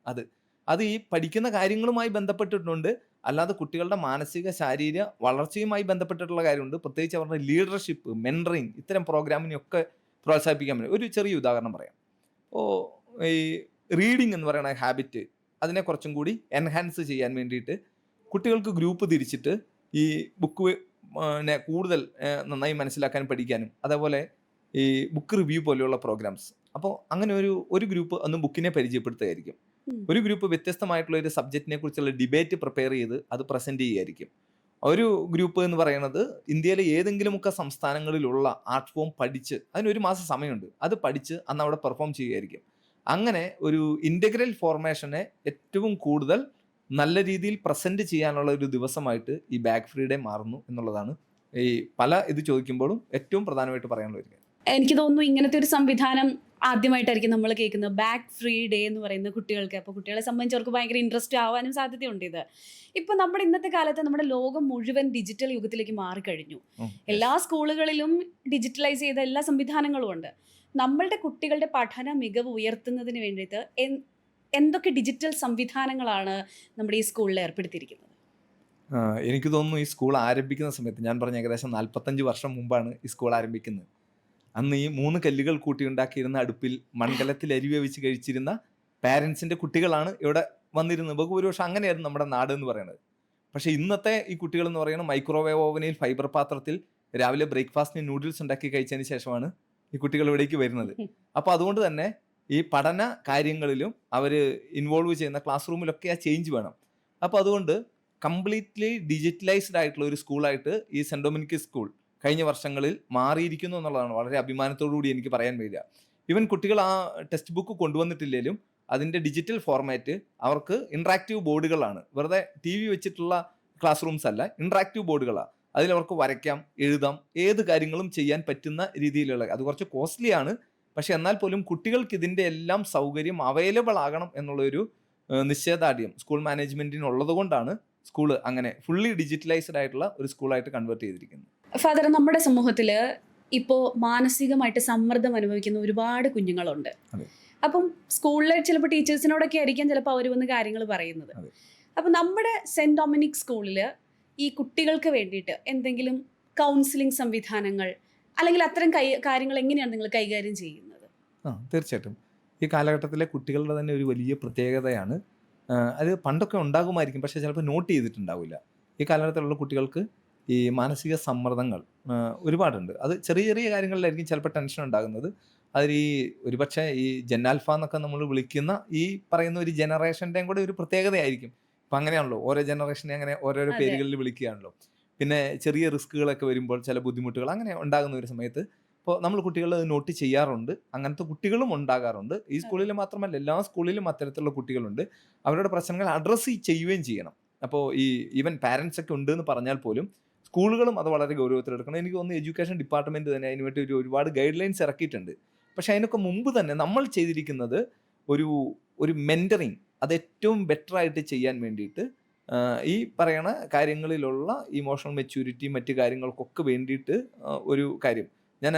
അത് ഈ പഠിക്കുന്ന കാര്യങ്ങളുമായി ബന്ധപ്പെട്ടിട്ടുണ്ട്, അല്ലാതെ കുട്ടികളുടെ മാനസിക ശാരീരിക വളർച്ചയുമായി ബന്ധപ്പെട്ടിട്ടുള്ള കാര്യമുണ്ട്. പ്രത്യേകിച്ച് അവരുടെ ലീഡർഷിപ്പ്, മെൻറ്ററിങ്, ഇത്തരം പ്രോഗ്രാമിനെയൊക്കെ പ്രോത്സാഹിപ്പിക്കാൻ പറ്റും. ഒരു ചെറിയ ഉദാഹരണം പറയാം. ഈ റീഡിങ് എന്ന് പറയുന്ന ഹാബിറ്റ്, അതിനെ കുറച്ചും കൂടി എൻഹാൻസ് ചെയ്യാൻ വേണ്ടിയിട്ട് കുട്ടികൾക്ക് ഗ്രൂപ്പ് തിരിച്ചിട്ട് ഈ ബുക്ക് കൂടുതൽ നന്നായി മനസ്സിലാക്കാൻ പഠിക്കാനും, അതേപോലെ ഈ ബുക്ക് റിവ്യൂ പോലെയുള്ള പ്രോഗ്രാംസ്. അപ്പോൾ അങ്ങനെ ഒരു ഗ്രൂപ്പ് അന്ന് ബുക്കിനെ പരിചയപ്പെടുത്തുകയായിരിക്കും. ഒരു ഗ്രൂപ്പ് വ്യത്യസ്തമായിട്ടുള്ള ഒരു സബ്ജക്റ്റിനെ കുറിച്ചുള്ള ഡിബേറ്റ് പ്രിപ്പയർ ചെയ്ത് അത് പ്രസൻറ്റ് ചെയ്യുകയായിരിക്കും. ഒരു ഗ്രൂപ്പ് എന്ന് പറയുന്നത് ഇന്ത്യയിലെ ഏതെങ്കിലുമൊക്കെ സംസ്ഥാനങ്ങളിലുള്ള ആർട്ട് ഫോം പഠിച്ച്, അതിനൊരു മാസം സമയമുണ്ട്, അത് പഠിച്ച് അന്ന് അവിടെ പെർഫോം ചെയ്യുകയായിരിക്കും. അങ്ങനെ ഒരു ഇൻ്റഗ്രൽ ഫോർമേഷനെ ഏറ്റവും കൂടുതൽ നല്ല രീതിയിൽ പ്രസൻറ്റ് ചെയ്യാനുള്ള ഒരു ദിവസമായിട്ട് ഈ ബാഗ് ഫ്രീ ഡേ മാറുന്നു എന്നുള്ളതാണ് ഈ പല ഇത് ചോദിക്കുമ്പോഴും ഏറ്റവും പ്രധാനമായിട്ട് പറയാനുള്ള ഒരു കാര്യം. എനിക്ക് തോന്നുന്നു ഇങ്ങനത്തെ ഒരു സംവിധാനം ആദ്യമായിട്ടായിരിക്കും നമ്മൾ കേൾക്കുന്നത്, ബാഗ് ഫ്രീ ഡേ എന്ന് പറയുന്ന കുട്ടികൾക്ക്. അപ്പോൾ കുട്ടികളെ സംബന്ധിച്ച് അവർക്ക് ഭയങ്കര ഇൻട്രസ്റ്റ് ആവാനും സാധ്യതയുണ്ട് ഇത്. ഇപ്പോൾ നമ്മുടെ ഇന്നത്തെ കാലത്ത് നമ്മുടെ ലോകം മുഴുവൻ ഡിജിറ്റൽ യുഗത്തിലേക്ക് മാറിക്കഴിഞ്ഞു. എല്ലാ സ്കൂളുകളിലും ഡിജിറ്റലൈസ് ചെയ്ത എല്ലാ സംവിധാനങ്ങളും ഉണ്ട്. നമ്മളുടെ കുട്ടികളുടെ പഠന മികവ് ഉയർത്തുന്നതിന് വേണ്ടിയിട്ട് എന്തൊക്കെ ഡിജിറ്റൽ സംവിധാനങ്ങളാണ് നമ്മുടെ ഈ സ്കൂളിൽ ഏർപ്പെടുത്തിയിരിക്കുന്നത്? എനിക്ക് തോന്നുന്നു ഈ സ്കൂൾ ആരംഭിക്കുന്ന സമയത്ത്, ഞാൻ പറഞ്ഞ ഏകദേശം 45 വർഷം മുമ്പാണ് ഈ സ്കൂൾ ആരംഭിക്കുന്നത്. അന്ന് ഈ 3 കല്ലുകൾ കൂട്ടിയുണ്ടാക്കിയിരുന്ന അടുപ്പിൽ മൺകലത്തിൽ അരി വേവിച്ച് കഴിച്ചിരുന്ന പാരൻസിൻ്റെ കുട്ടികളാണ് ഇവിടെ വന്നിരുന്നത്. ബഹുഭൂരിപക്ഷം അങ്ങനെയായിരുന്നു നമ്മുടെ നാട് എന്ന് പറയുന്നത്. പക്ഷേ ഇന്നത്തെ ഈ കുട്ടികൾ എന്ന് പറയുന്നത് മൈക്രോവേവ് ഓവനിൽ ഫൈബർ പാത്രത്തിൽ രാവിലെ ബ്രേക്ക്ഫാസ്റ്റിന് നൂഡിൽസ് ഉണ്ടാക്കി കഴിച്ചതിന് ശേഷമാണ് ഈ കുട്ടികൾ ഇവിടേക്ക് വരുന്നത്. അപ്പോൾ അതുകൊണ്ട് തന്നെ ഈ പഠന കാര്യങ്ങളിലും അവർ ഇൻവോൾവ് ചെയ്യുന്ന ക്ലാസ് റൂമിലൊക്കെ ആ ചേഞ്ച് വേണം. അപ്പോൾ അതുകൊണ്ട് കംപ്ലീറ്റ്ലി ഡിജിറ്റലൈസ്ഡ് ആയിട്ടുള്ള ഒരു സ്കൂളായിട്ട് ഈ സെൻറ് ഡൊമിനിക് സ്കൂൾ കഴിഞ്ഞ വർഷങ്ങളിൽ മാറിയിരിക്കുന്നു എന്നുള്ളതാണ് വളരെ അഭിമാനത്തോടുകൂടി എനിക്ക് പറയാൻ വരിക. ഈവൻ കുട്ടികൾ ആ ടെക്സ്റ്റ് ബുക്ക് കൊണ്ടുവന്നിട്ടില്ലെങ്കിലും അതിൻ്റെ ഡിജിറ്റൽ ഫോർമാറ്റ് അവർക്ക് ഇൻട്രാക്റ്റീവ് ബോർഡുകളാണ്. വെറുതെ TV വെച്ചിട്ടുള്ള ക്ലാസ് റൂംസ് അല്ല, ഇൻട്രാക്റ്റീവ് ബോർഡുകളാണ്. അതിലവർക്ക് വരയ്ക്കാം, എഴുതാം, ഏത് കാര്യങ്ങളും ചെയ്യാൻ പറ്റുന്ന രീതിയിലുള്ള, അത് കുറച്ച് കോസ്റ്റ്ലി ആണ്, പക്ഷെ എന്നാൽ പോലും കുട്ടികൾക്ക് ഇതിൻ്റെ എല്ലാം സൗകര്യം അവൈലബിൾ ആകണം എന്നുള്ളൊരു നിശ്ചയദാർഢ്യം സ്കൂൾ മാനേജ്മെൻറ്റിനുള്ളത് കൊണ്ടാണ് സ്കൂൾ അങ്ങനെ ഫുള്ളി ഡിജിറ്റലൈസ്ഡ് ആയിട്ടുള്ള ഒരു സ്കൂളായിട്ട് കൺവേർട്ട് ചെയ്തിരിക്കുന്നത്. ഫാദർ, നമ്മുടെ സമൂഹത്തിൽ ഇപ്പോൾ മാനസികമായിട്ട് സമ്മർദ്ദം അനുഭവിക്കുന്ന ഒരുപാട് കുഞ്ഞുങ്ങളുണ്ട്. അപ്പം സ്കൂളിലെ ചിലപ്പോൾ ടീച്ചേഴ്സിനോടൊക്കെ ആയിരിക്കും ചിലപ്പോൾ അവർ വന്ന് കാര്യങ്ങൾ പറയുന്നത്. അപ്പം നമ്മുടെ സെൻറ് ഡൊമിനിക് സ്കൂളിൽ ഈ കുട്ടികൾക്ക് വേണ്ടിയിട്ട് എന്തെങ്കിലും കൗൺസിലിംഗ് സംവിധാനങ്ങൾ അല്ലെങ്കിൽ അത്തരം കാര്യങ്ങൾ എങ്ങനെയാണ് നിങ്ങൾ കൈകാര്യം ചെയ്യുന്നത്? തീർച്ചയായിട്ടും ഈ കാലഘട്ടത്തിലെ കുട്ടികളുടെ തന്നെ ഒരു വലിയ പ്രത്യേകതയാണ്. അത് പണ്ടൊക്കെ ഉണ്ടാകുമായിരിക്കും, പക്ഷേ ചിലപ്പോൾ നോട്ട് ചെയ്തിട്ടുണ്ടാവില്ല. ഈ കാലഘട്ടത്തിലുള്ള കുട്ടികൾക്ക് ഈ മാനസിക സമ്മർദ്ദങ്ങൾ ഒരുപാടുണ്ട്. അത് ചെറിയ ചെറിയ കാര്യങ്ങളിലായിരിക്കും ചിലപ്പോൾ ടെൻഷൻ ഉണ്ടാകുന്നത്. അതിൽ ഈ ഒരുപക്ഷെ ഈ ജെന്നാൽഫ എന്നൊക്കെ നമ്മൾ വിളിക്കുന്ന ഈ പറയുന്ന ഒരു ജനറേഷൻ്റെയും കൂടെ ഒരു പ്രത്യേകതയായിരിക്കും. ഇപ്പം അങ്ങനെയാണല്ലോ, ഓരോ ജനറേഷനെ അങ്ങനെ ഓരോരോ പേരുകളിൽ വിളിക്കുകയാണല്ലോ. പിന്നെ ചെറിയ റിസ്കുകളൊക്കെ വരുമ്പോൾ ചില ബുദ്ധിമുട്ടുകൾ അങ്ങനെ ഉണ്ടാകുന്ന ഒരു സമയത്ത് അപ്പോൾ നമ്മൾ കുട്ടികൾ നോട്ട് ചെയ്യാറുണ്ട്, അങ്ങനത്തെ കുട്ടികളും ഉണ്ടാകാറുണ്ട്. ഈ സ്കൂളിൽ മാത്രമല്ല, എല്ലാ സ്കൂളിലും അത്തരത്തിലുള്ള കുട്ടികളുണ്ട്. അവരുടെ പ്രശ്നങ്ങൾ അഡ്രസ്സ് ചെയ്യുകയും ചെയ്യണം. അപ്പോൾ ഈവൻ പാരൻസ് ഒക്കെ ഉണ്ട് എന്ന് പറഞ്ഞാൽ പോലും സ്കൂളുകളും അത് വളരെ ഗൗരവത്തിലെടുക്കണം. എനിക്ക് തോന്നുന്നു എഡ്യൂക്കേഷൻ ഡിപ്പാർട്ട്മെൻറ്റ് തന്നെ അതിന് വേണ്ടി ഒരുപാട് ഗൈഡ് ലൈൻസ് ഇറക്കിയിട്ടുണ്ട്. പക്ഷേ അതിനൊക്കെ മുമ്പ് തന്നെ നമ്മൾ ചെയ്തിരിക്കുന്നത് ഒരു മെൻറ്ററിങ്, അത് ഏറ്റവും ബെറ്ററായിട്ട് ചെയ്യാൻ വേണ്ടിയിട്ട് ഈ പറയണ കാര്യങ്ങളിലുള്ള ഇമോഷണൽ മെച്യൂരിറ്റി മറ്റു കാര്യങ്ങൾക്കൊക്കെ വേണ്ടിയിട്ട് ഒരു കാര്യം ഞാൻ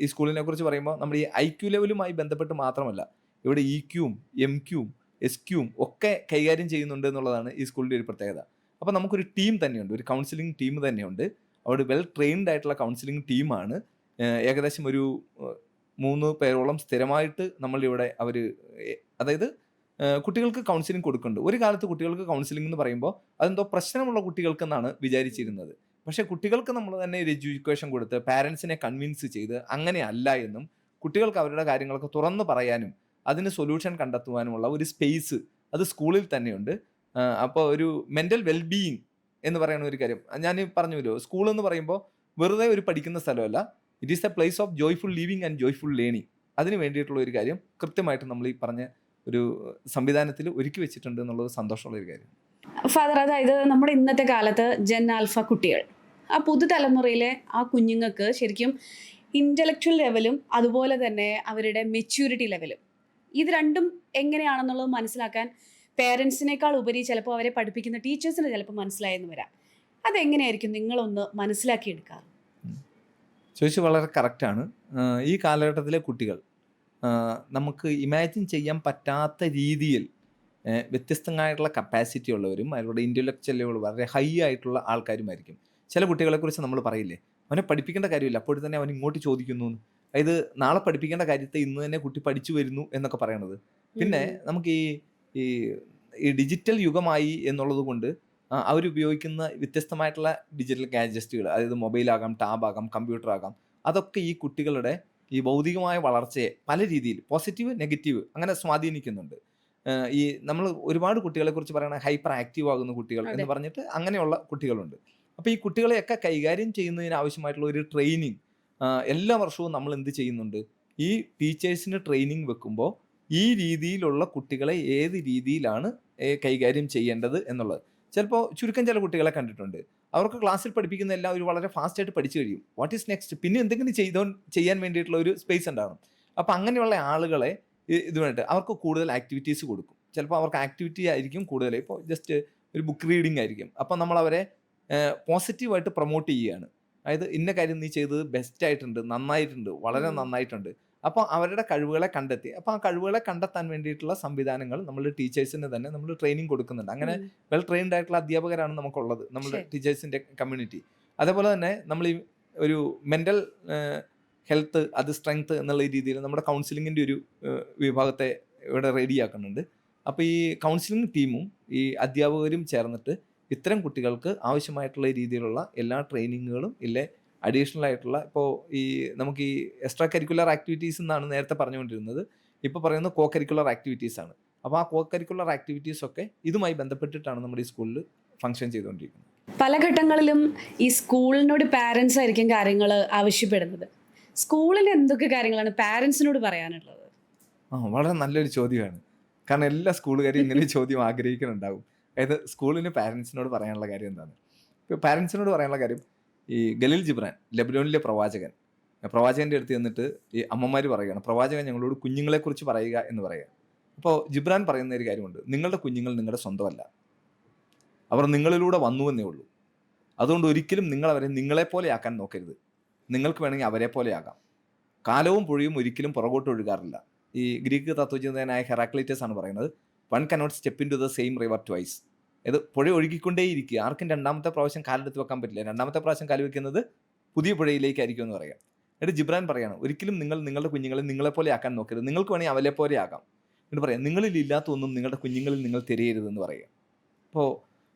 ഈ സ്കൂളിനെ കുറിച്ച് പറയുമ്പോൾ നമ്മൾ ഈ IQ ലെവലുമായി ബന്ധപ്പെട്ട് മാത്രമല്ല, ഇവിടെ EQയും MQയും SQയും ഒക്കെ കൈകാര്യം ചെയ്യുന്നുണ്ട് എന്നുള്ളതാണ് ഈ സ്കൂളിൻ്റെ ഒരു പ്രത്യേകത. അപ്പോൾ നമുക്കൊരു ടീം തന്നെയുണ്ട്, ഒരു കൗൺസിലിംഗ് ടീം തന്നെയുണ്ട്. അവിടെ വെൽ ട്രെയിൻഡ് ആയിട്ടുള്ള കൗൺസിലിംഗ് ടീമാണ്. ഏകദേശം ഒരു 3 പേരോളം സ്ഥിരമായിട്ട് നമ്മളിവിടെ അതായത് കുട്ടികൾക്ക് കൗൺസിലിംഗ് കൊടുക്കുന്നുണ്ട്. ഒരു കാലത്ത് കുട്ടികൾക്ക് കൗൺസിലിംഗ് എന്ന് പറയുമ്പോൾ അതെന്തോ പ്രശ്നമുള്ള കുട്ടികൾക്കെന്നാണ് വിചാരിച്ചിരുന്നത്. പക്ഷേ കുട്ടികൾക്ക് നമ്മൾ തന്നെ ഒരു എഡ്യൂക്കേഷൻ കൊടുത്ത് പാരൻസിനെ കൺവിൻസ് ചെയ്ത് അങ്ങനെയല്ല എന്നും കുട്ടികൾക്ക് അവരുടെ കാര്യങ്ങളൊക്കെ തുറന്നു പറയാനും അതിന് സൊല്യൂഷൻ കണ്ടെത്തുവാനുമുള്ള ഒരു സ്പേസ് അത് സ്കൂളിൽ തന്നെയുണ്ട്. അപ്പോൾ ഒരു മെൻ്റൽ വെൽബീയിങ് എന്ന് പറയുന്ന ഒരു കാര്യം ഞാൻ പറഞ്ഞല്ലോ, സ്കൂൾ എന്ന് പറയുമ്പോൾ വെറുതെ ഒരു പഠിക്കുന്ന സ്ഥലമല്ല, it is A place of joyful living and joyful learning. അതിന് വേണ്ടിയിട്ടുള്ള ഒരു കാര്യം കൃത്യമായിട്ട് നമ്മൾ ഈ പറഞ്ഞ ഒരു സംവിധാനത്തിൽ ഒരുക്കി വെച്ചിട്ടുണ്ട് എന്നുള്ളത് സന്തോഷമുള്ള ഒരു കാര്യം. ഫാദർ, അതായത് നമ്മുടെ ഇന്നത്തെ കാലത്ത് ജെൻ ആൽഫ കുട്ടികൾ, ആ പുതുതലമുറയിലെ ആ കുഞ്ഞുങ്ങൾക്ക് ശരിക്കും ഇൻ്റലക്ച്വൽ ലെവലും അതുപോലെ തന്നെ അവരുടെ മെച്യൂരിറ്റി ലെവലും ഇത് രണ്ടും എങ്ങനെയാണെന്നുള്ളത് മനസ്സിലാക്കാൻ പേരൻസിനേക്കാൾ ഉപരി ചിലപ്പോൾ അവരെ പഠിപ്പിക്കുന്ന ടീച്ചേഴ്സിന് ചിലപ്പോൾ മനസ്സിലായെന്ന് വരാം. അതെങ്ങനെയായിരിക്കും നിങ്ങളൊന്ന് മനസ്സിലാക്കിയെടുക്കാറ്? ചോദിച്ചു വളരെ കറക്റ്റാണ്. ഈ കാലഘട്ടത്തിലെ കുട്ടികൾ നമുക്ക് ഇമാജിൻ ചെയ്യാൻ പറ്റാത്ത രീതിയിൽ വ്യത്യസ്തമായിട്ടുള്ള കപ്പാസിറ്റി ഉള്ളവരും അവരുടെ ഇൻ്റലക്ച്വൽ ലെവൽ വളരെ ഹൈ ആയിട്ടുള്ള ആൾക്കാരുമായിരിക്കും. ചില കുട്ടികളെക്കുറിച്ച് നമ്മൾ പറയില്ലേ, അവനെ പഠിപ്പിക്കേണ്ട കാര്യമില്ല, അപ്പോൾ തന്നെ അവൻ ഇങ്ങോട്ട് ചോദിക്കുന്നു. അതായത് നാളെ പഠിപ്പിക്കേണ്ട കാര്യത്തെ ഇന്ന് തന്നെ കുട്ടി പഠിച്ചു വരുന്നു എന്നൊക്കെ പറയണത്. പിന്നെ നമുക്ക് ഈ ഡിജിറ്റൽ യുഗമായി എന്നുള്ളത് കൊണ്ട് അവരുപയോഗിക്കുന്ന വ്യത്യസ്തമായിട്ടുള്ള ഡിജിറ്റൽ ഗാഡ്ജറ്റുകൾ, അതായത് മൊബൈലാകാം, ടാബാകാം, കമ്പ്യൂട്ടറാകാം, അതൊക്കെ ഈ കുട്ടികളുടെ ഈ ഭൗതികമായ വളർച്ചയെ പല രീതിയിൽ പോസിറ്റീവ് നെഗറ്റീവ് അങ്ങനെ സ്വാധീനിക്കുന്നുണ്ട്. ഈ നമ്മൾ ഒരുപാട് കുട്ടികളെക്കുറിച്ച് പറയണ ഹൈപ്പർ ആക്റ്റീവ് ആകുന്ന കുട്ടികൾ എന്ന് പറഞ്ഞിട്ട് അങ്ങനെയുള്ള കുട്ടികളുണ്ട്. അപ്പോൾ ഈ കുട്ടികളെയൊക്കെ കൈകാര്യം ചെയ്യുന്നതിന് ആവശ്യമായിട്ടുള്ള ഒരു ട്രെയിനിങ് എല്ലാ വർഷവും നമ്മൾ എന്ത് ചെയ്യുന്നുണ്ട്, ഈ ടീച്ചേഴ്സിന് ട്രെയിനിങ് വെക്കുമ്പോൾ ഈ രീതിയിലുള്ള കുട്ടികളെ ഏത് രീതിയിലാണ് കൈകാര്യം ചെയ്യേണ്ടത് എന്നുള്ളത്. ചിലപ്പോൾ ചുരുക്കം ചില കുട്ടികളെ കണ്ടിട്ടുണ്ട്, അവർക്ക് ക്ലാസ്സിൽ പഠിപ്പിക്കുന്ന എല്ലാം ഒരു വളരെ ഫാസ്റ്റായിട്ട് പഠിച്ചു കഴിയും. വാട്ട് ഈസ് നെക്സ്റ്റ്, പിന്നെ എന്തെങ്കിലും ചെയ്യാൻ വേണ്ടിയിട്ടുള്ള ഒരു സ്പേസ് ഉണ്ടാകും. അപ്പോൾ അങ്ങനെയുള്ള ആളുകളെ ഇതുമായിട്ട് അവർക്ക് കൂടുതൽ ആക്ടിവിറ്റീസ് കൊടുക്കും. ചിലപ്പോൾ അവർക്ക് ആക്ടിവിറ്റി ആയിരിക്കും കൂടുതൽ, ഇപ്പോൾ ജസ്റ്റ് ഒരു ബുക്ക് റീഡിംഗ് ആയിരിക്കും. അപ്പോൾ നമ്മളവരെ പോസിറ്റീവായിട്ട് പ്രൊമോട്ട് ചെയ്യുകയാണ്. അതായത് ഇന്ന കാര്യം നീ ചെയ്തത് ബെസ്റ്റായിട്ടുണ്ട്, നന്നായിട്ടുണ്ട്, വളരെ നന്നായിട്ടുണ്ട്. അപ്പോൾ അവരുടെ കഴിവുകളെ കണ്ടെത്തി, അപ്പോൾ ആ കഴിവുകളെ കണ്ടെത്താൻ വേണ്ടിയിട്ടുള്ള സംവിധാനങ്ങൾ നമ്മൾ ടീച്ചേഴ്സിന് തന്നെ നമ്മൾ ട്രെയിനിങ് കൊടുക്കുന്നുണ്ട്. അങ്ങനെ വെൽ ട്രെയിൻഡ് ആയിട്ടുള്ള അധ്യാപകരാണ് നമുക്കുള്ളത്, നമ്മുടെ ടീച്ചേഴ്സിൻ്റെ കമ്മ്യൂണിറ്റി. അതേപോലെ തന്നെ നമ്മൾ ഈ ഒരു മെൻ്റൽ ഹെൽത്ത്, അത് സ്ട്രെങ്ത് എന്നുള്ള രീതിയിൽ നമ്മുടെ കൗൺസിലിങ്ങിൻ്റെ ഒരു വിഭാഗത്തെ ഇവിടെ റെഡിയാക്കുന്നുണ്ട്. അപ്പോൾ ഈ കൗൺസിലിംഗ് ടീമും ഈ അധ്യാപകരും ചേർന്നിട്ട് ഇത്തരം കുട്ടികൾക്ക് ആവശ്യമായിട്ടുള്ള രീതിയിലുള്ള എല്ലാ ട്രെയിനിങ്ങുകളും ഇല്ലേ അഡീഷണൽ ആയിട്ടുള്ള, ഇപ്പോൾ നമുക്ക് ഈ എക്സ്ട്രാ കരിക്കുലർ ആക്ടിവിറ്റീസ് എന്നാണ് നേരത്തെ പറഞ്ഞുകൊണ്ടിരുന്നത്, ഇപ്പോൾ പറയുന്നത് കോ കരിക്കുലർ ആക്ടിവിറ്റീസ് ആണ്. അപ്പോൾ ആ കോ കരിക്കുലർ ആക്ടിവിറ്റീസ് ഒക്കെ ഇതുമായി ബന്ധപ്പെട്ടിട്ടാണ് നമ്മുടെ ഈ സ്കൂളിൽ ഫംഗ്ഷൻ ചെയ്തുകൊണ്ടിരിക്കുന്നത്. പല ഘട്ടങ്ങളിലും ഈ സ്കൂളിനോട് പാരൻസ് ആയിരിക്കും കാര്യങ്ങൾ ആവശ്യപ്പെടുന്നത്. സ്കൂളിൽ എന്തൊക്കെ കാര്യങ്ങളാണ് പാരൻസിനോട് പറയാനുള്ളത്? വളരെ നല്ലൊരു ചോദ്യമാണ്. കാരണം എല്ലാ സ്കൂളുകാരും ഇങ്ങനെ ചോദ്യം ആഗ്രഹിക്കുന്നുണ്ടാവും. അതായത് സ്കൂളിന് പാരൻസിനോട് പറയാനുള്ള കാര്യം എന്താണ്? ഇപ്പോൾ പാരൻസിനോട് പറയാനുള്ള കാര്യം, ഈ ഖലീൽ ജിബ്രാൻ, ലെബനോനിലെ പ്രവാചകൻ്റെ അടുത്ത് ചെന്നിട്ട് ഈ അമ്മമാർ പറയുകയാണ്, പ്രവാചകൻ ഞങ്ങളോട് കുഞ്ഞുങ്ങളെക്കുറിച്ച് പറയുക എന്ന് പറയുക. അപ്പോൾ ജിബ്രാൻ പറയുന്ന ഒരു കാര്യമുണ്ട്, നിങ്ങളുടെ കുഞ്ഞുങ്ങൾ നിങ്ങളുടെ സ്വന്തമല്ല, അവർ നിങ്ങളിലൂടെ വന്നുവെന്നേ ഉള്ളൂ. അതുകൊണ്ട് ഒരിക്കലും നിങ്ങളവരെ നിങ്ങളെപ്പോലെ ആക്കാൻ നോക്കരുത്. നിങ്ങൾക്ക് വേണമെങ്കിൽ അവരെ പോലെ ആകാം. കാലവും പുഴയും ഒരിക്കലും പുറകോട്ട് ഒഴുകാറില്ല. ഈ ഗ്രീക്ക് തത്വചിന്തകനായ ഹെറാക്ലിറ്റസ് ആണ് പറയുന്നത്, one cannot step into the same river twice. ഇത് പുഴ ഒഴുകിക്കൊണ്ടേയിരിക്കുക, ആർക്കും രണ്ടാമത്തെ പ്രാവശ്യം കാലെടുത്ത് വെക്കാൻ പറ്റില്ല. രണ്ടാമത്തെ പ്രാവശ്യം കാല് വെക്കുന്നത് പുതിയ പുഴയിലേക്കായിരിക്കും എന്ന് പറയാം. എന്നിട്ട് ജിബ്രാൻ പറയാണ്, ഒരിക്കലും നിങ്ങളുടെ കുഞ്ഞുങ്ങളെ നിങ്ങളെപ്പോലെ ആക്കാൻ നോക്കരുത്, നിങ്ങൾക്ക് വേണമെങ്കിൽ അവരെ പോലെ ആകാം. എന്നിട്ട് പറയാം, നിങ്ങളിൽ ഇല്ലാത്ത ഒന്നും നിങ്ങളുടെ കുഞ്ഞുങ്ങളിൽ നിങ്ങൾ തിരയരുതെന്ന് പറയുക. അപ്പോൾ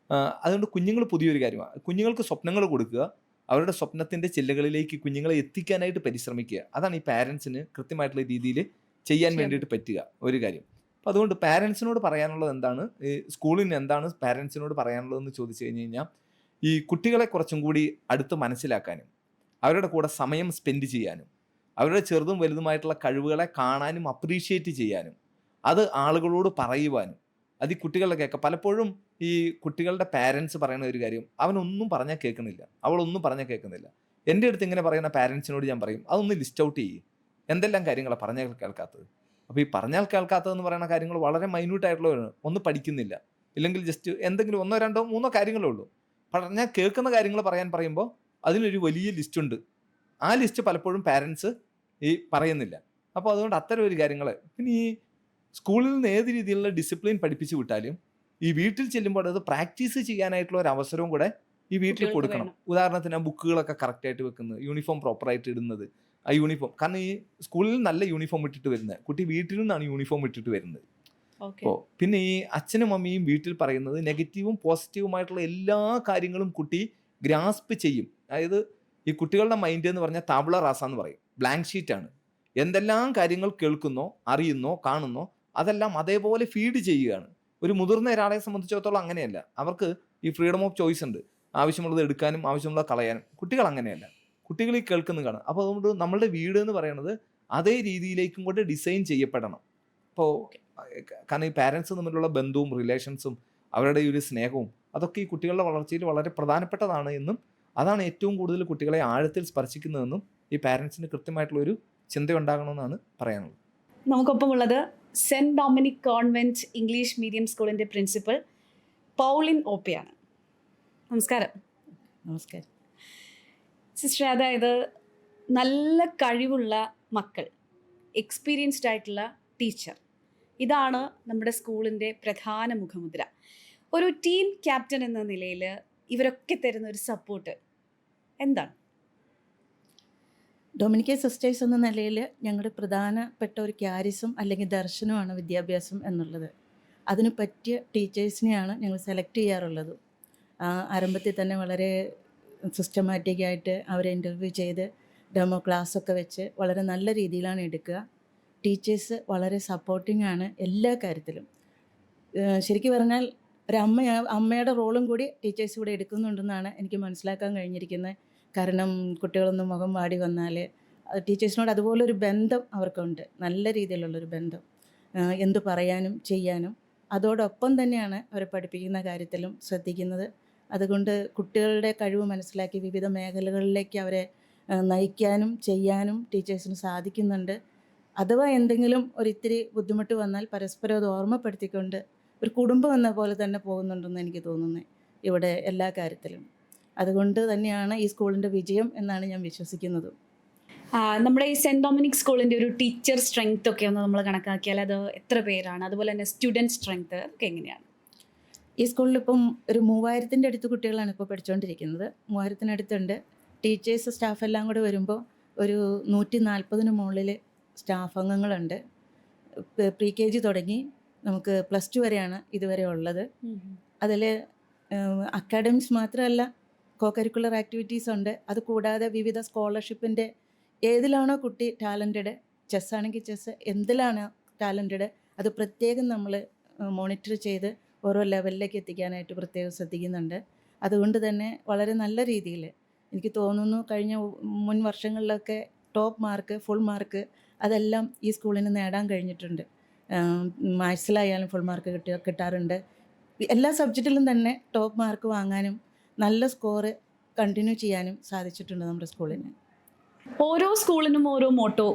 അതുകൊണ്ട് കുഞ്ഞുങ്ങൾ പുതിയൊരു കാര്യമാണ്. കുഞ്ഞുങ്ങൾക്ക് സ്വപ്നങ്ങൾ കൊടുക്കുക, അവരുടെ സ്വപ്നത്തിൻ്റെ ചില്ലകളിലേക്ക് കുഞ്ഞുങ്ങളെ എത്തിക്കാനായിട്ട് പരിശ്രമിക്കുക. അതാണ് ഈ പാരൻസിന് കൃത്യമായിട്ടുള്ള രീതിയിൽ ചെയ്യാൻ വേണ്ടിയിട്ട് പറ്റുക ഒരു കാര്യം. അപ്പോൾ അതുകൊണ്ട് പാരൻസിനോട് പറയാനുള്ളത് എന്താണ്, ഈ സ്കൂളിന് എന്താണ് പാരൻസിനോട് പറയാനുള്ളതെന്ന് ചോദിച്ചു കഴിഞ്ഞ് കഴിഞ്ഞാൽ, ഈ കുട്ടികളെ കുറച്ചും കൂടി അടുത്ത് മനസ്സിലാക്കാനും അവരുടെ കൂടെ സമയം സ്പെൻഡ് ചെയ്യാനും അവരുടെ ചെറുതും വലുതുമായിട്ടുള്ള കഴിവുകളെ കാണാനും അപ്രീഷിയേറ്റ് ചെയ്യാനും അത് ആളുകളോട് പറയുവാനും അത് ഈ കുട്ടികളുടെ കേൾക്കാം. പലപ്പോഴും ഈ കുട്ടികളുടെ പാരൻസ് പറയുന്ന ഒരു കാര്യം, അവനൊന്നും പറഞ്ഞാൽ കേൾക്കുന്നില്ല, അവളൊന്നും പറഞ്ഞാൽ കേൾക്കുന്നില്ല. എൻ്റെ അടുത്ത് ഇങ്ങനെ പറയുന്ന പാരൻസിനോട് ഞാൻ പറയും, അതൊന്ന് ലിസ്റ്റ് ഔട്ട് ചെയ്യും, എന്തെല്ലാം കാര്യങ്ങളാണ് പറഞ്ഞാൽ കേൾക്കാത്തത്. അപ്പോൾ ഈ പറഞ്ഞാൽ കേൾക്കാത്തതെന്ന് പറയുന്ന കാര്യങ്ങൾ വളരെ മൈന്യൂട്ടായിട്ടുള്ളവരാണ്. ഒന്ന് പഠിക്കുന്നില്ല, ഇല്ലെങ്കിൽ ജസ്റ്റ് എന്തെങ്കിലും 1, 2, 3 കാര്യങ്ങളേ ഉള്ളൂ. പറഞ്ഞാൽ കേൾക്കുന്ന കാര്യങ്ങൾ പറയാൻ പറയുമ്പോൾ അതിനൊരു വലിയ ലിസ്റ്റുണ്ട്. ആ ലിസ്റ്റ് പലപ്പോഴും പാരൻസ് ഈ പറയുന്നില്ല. അപ്പോൾ അതുകൊണ്ട് അത്തരം ഒരു കാര്യങ്ങൾ, പിന്നെ ഈ സ്കൂളിൽ നിന്ന് ഏത് രീതിയിലുള്ള ഡിസിപ്ലിൻ പഠിപ്പിച്ച് വിട്ടാലും ഈ വീട്ടിൽ ചെല്ലുമ്പോൾ അത് പ്രാക്ടീസ് ചെയ്യാനായിട്ടുള്ള ഒരു അവസരവും കൂടെ ഈ വീട്ടിൽ കുട്ടികൾക്ക് കൊടുക്കണം. വേണം. ഉദാഹരണത്തിന് ആ ബുക്കുകളൊക്കെ കറക്റ്റായിട്ട് വെക്കുന്നത്, യൂണിഫോം പ്രോപ്പറായിട്ട് ഇടുന്നത്, ആ യൂണിഫോം, കാരണം ഈ സ്കൂളിൽ നല്ല യൂണിഫോം ഇട്ടിട്ട് വരുന്നത് കുട്ടി വീട്ടിൽ നിന്നാണ് യൂണിഫോം ഇട്ടിട്ട് വരുന്നത്. ഓക്കെ. അപ്പോൾ പിന്നെ ഈ അച്ഛനും അമ്മയും വീട്ടിൽ പറയുന്നത് നെഗറ്റീവും പോസിറ്റീവുമായിട്ടുള്ള എല്ലാ കാര്യങ്ങളും കുട്ടി ഗ്രാസ്പ് ചെയ്യും. അതായത് ഈ കുട്ടികളുടെ മൈൻഡ് എന്ന് പറഞ്ഞാൽ താബുള റാസ എന്ന് പറയും, ബ്ലാങ്ക് ഷീറ്റാണ്. എന്തെല്ലാം കാര്യങ്ങൾ കേൾക്കുന്നോ അറിയുന്നോ കാണുന്നോ അതെല്ലാം അതേപോലെ ഫീഡ് ചെയ്യുകയാണ്. ഒരു മുതിർന്ന ഒരാളെ സംബന്ധിച്ചിടത്തോളം അങ്ങനെയല്ല. അവർക്ക് ഈ ഫ്രീഡം ഓഫ് ചോയ്സ് ഉണ്ട്, ആവശ്യമുള്ളത് എടുക്കാനും ആവശ്യമുള്ളത് കളയാനും. കുട്ടികൾ അങ്ങനെയല്ല, കുട്ടികൾ ഈ കേൾക്കുന്നത് കാണും. അപ്പോൾ അതുകൊണ്ട് നമ്മളുടെ വീട് എന്ന് പറയുന്നത് അതേ രീതിയിലേക്കും കൂടെ ഡിസൈൻ ചെയ്യപ്പെടണം. അപ്പോൾ കാരണം ഈ പാരൻസ് തമ്മിലുള്ള ബന്ധവും റിലേഷൻസും അവരുടെ ഈ ഒരു സ്നേഹവും അതൊക്കെ ഈ കുട്ടികളുടെ വളർച്ചയിൽ വളരെ പ്രധാനപ്പെട്ടതാണ് എന്നും അതാണ് ഏറ്റവും കൂടുതൽ കുട്ടികളെ ആഴത്തിൽ സ്പർശിക്കുന്നതെന്നും ഈ പാരൻസിന് കൃത്യമായിട്ടുള്ളൊരു ചിന്തയുണ്ടാകണമെന്നാണ് പറയാനുള്ളത്. നമുക്കൊപ്പം ഉള്ളത് cent Dominic convent English medium സ്കൂളിൻ്റെ പ്രിൻസിപ്പൽ പൗളിൻ ഓപ്പയാണ്. നമസ്കാരം നമസ്കാരം. സിസ്റ്റർ, അതായത് നല്ല കഴിവുള്ള മക്കൾ, എക്സ്പീരിയൻസ്ഡ് ആയിട്ടുള്ള ടീച്ചർ, ഇതാണ് നമ്മുടെ സ്കൂളിൻ്റെ പ്രധാന മുഖമുദ്ര. ഒരു ടീം ക്യാപ്റ്റൻ എന്ന നിലയിൽ ഇവരൊക്കെ തരുന്ന ഒരു സപ്പോർട്ട് എന്താണ്? ഡൊമിനിക്കൻ സിസ്റ്റേഴ്സ് എന്ന നിലയിൽ ഞങ്ങളുടെ പ്രധാനപ്പെട്ട ഒരു ക്യാരിസം അല്ലെങ്കിൽ ദർശനമാണ് വിദ്യാഭ്യാസം എന്നുള്ളത്. അതിന് പറ്റിയ ടീച്ചേഴ്സിനെയാണ് ഞങ്ങൾ സെലക്ട് ചെയ്യാറുള്ളത്. ആരംഭത്തിൽ തന്നെ വളരെ സിസ്റ്റമാറ്റിക്കായിട്ട് അവരെ ഇൻ്റർവ്യൂ ചെയ്ത് ഡെമോ ക്ലാസ്സൊക്കെ വെച്ച് വളരെ നല്ല രീതിയിലാണ് എടുക്കുക. ടീച്ചേഴ്സ് വളരെ സപ്പോർട്ടിംഗ് ആണ് എല്ലാ കാര്യത്തിലും. ശരിക്കും പറഞ്ഞാൽ അമ്മയുടെ റോളും കൂടി ടീച്ചേഴ്സ് ഇവിടെ എടുക്കുന്നുണ്ടെന്നാണ് എനിക്ക് മനസ്സിലാക്കാൻ കഴിഞ്ഞിരിക്കുന്നത്. കാരണം കുട്ടികളൊന്നും മുഖം വാടി വന്നാൽ ടീച്ചേഴ്സിനോട് അതുപോലൊരു ബന്ധം അവർക്കുണ്ട്, നല്ല രീതിയിലുള്ളൊരു ബന്ധം, എന്തു പറയാനും ചെയ്യാനും. അതോടൊപ്പം തന്നെയാണ് അവരെ പഠിപ്പിക്കുന്ന കാര്യത്തിലും ശ്രദ്ധിക്കുന്നത്. അതുകൊണ്ട് കുട്ടികളുടെ കഴിവ് മനസ്സിലാക്കി വിവിധ മേഖലകളിലേക്ക് അവരെ നയിക്കാനും ചെയ്യാനും ടീച്ചേഴ്സിന് സാധിക്കുന്നുണ്ട്. അഥവാ എന്തെങ്കിലും ഒരിത്തിരി ബുദ്ധിമുട്ട് വന്നാൽ പരസ്പരം അത് ഓർമ്മപ്പെടുത്തിക്കൊണ്ട് ഒരു കുടുംബം എന്ന പോലെ തന്നെ പോകുന്നുണ്ടെന്ന് എനിക്ക് തോന്നുന്നത് ഇവിടെ എല്ലാ കാര്യത്തിലും. അതുകൊണ്ട് തന്നെയാണ് ഈ സ്കൂളിൻ്റെ വിജയം എന്നാണ് ഞാൻ വിശ്വസിക്കുന്നത്. നമ്മുടെ ഈ സെൻറ് ഡൊമിനിക് സ്കൂളിൻ്റെ ഒരു ടീച്ചർ സ്ട്രെങ്ത് ഒക്കെ ഒന്ന് നമ്മൾ കണക്കാക്കിയാൽ അത് എത്ര പേരാണ്? അതുപോലെ തന്നെ സ്റ്റുഡൻറ് സ്ട്രെങ്ത് അതൊക്കെ എങ്ങനെയാണ്? ഈ സ്കൂളിലിപ്പം ഒരു 3000-ൻ്റെ അടുത്ത് കുട്ടികളാണ് ഇപ്പോൾ പഠിച്ചുകൊണ്ടിരിക്കുന്നത്. 3000-നടുത്തുണ്ട്. ടീച്ചേഴ്സ് സ്റ്റാഫ് എല്ലാം കൂടെ വരുമ്പോൾ ഒരു 140-ന് മുകളിൽ സ്റ്റാഫ് അംഗങ്ങളുണ്ട്. പ്രീ കെ ജി തുടങ്ങി നമുക്ക് +2 വരെയാണ് ഇതുവരെ ഉള്ളത്. അതിൽ അക്കാഡമിക്സ് മാത്രമല്ല, കോ കരിക്കുലർ ആക്ടിവിറ്റീസ് ഉണ്ട്. അതുകൂടാതെ വിവിധ സ്കോളർഷിപ്പിൻ്റെ ഏതിലാണോ കുട്ടി ടാലൻറ്റഡ്, ചെസ്സാണെങ്കിൽ ചെസ്സ്, എന്തിലാണോ ടാലൻറ്റഡ് അത് പ്രത്യേകം നമ്മൾ മോണിറ്റർ ചെയ്ത് ഓരോ ലെവലിലേക്ക് എത്തിക്കാനായിട്ട് പ്രത്യേകം ശ്രദ്ധിക്കുന്നുണ്ട്. അതുകൊണ്ട് തന്നെ വളരെ നല്ല രീതിയിൽ എനിക്ക് തോന്നുന്നു കഴിഞ്ഞ മുൻ വർഷങ്ങളിലൊക്കെ ടോപ്പ് മാർക്ക്, ഫുൾ മാർക്ക് അതെല്ലാം ഈ സ്കൂളിന് നേടാൻ കഴിഞ്ഞിട്ടുണ്ട്. മാത്സിലായാലും ഫുൾ മാർക്ക് കിട്ടാറുണ്ട്. എല്ലാ സബ്ജക്റ്റിലും തന്നെ ടോപ്പ് മാർക്ക് വാങ്ങാനും നല്ല സ്കോറ് കണ്ടിന്യൂ ചെയ്യാനും സാധിച്ചിട്ടുണ്ട് നമ്മുടെ സ്കൂളിന്. ഓരോ സ്കൂളിനും ഓരോ മോട്ടോ,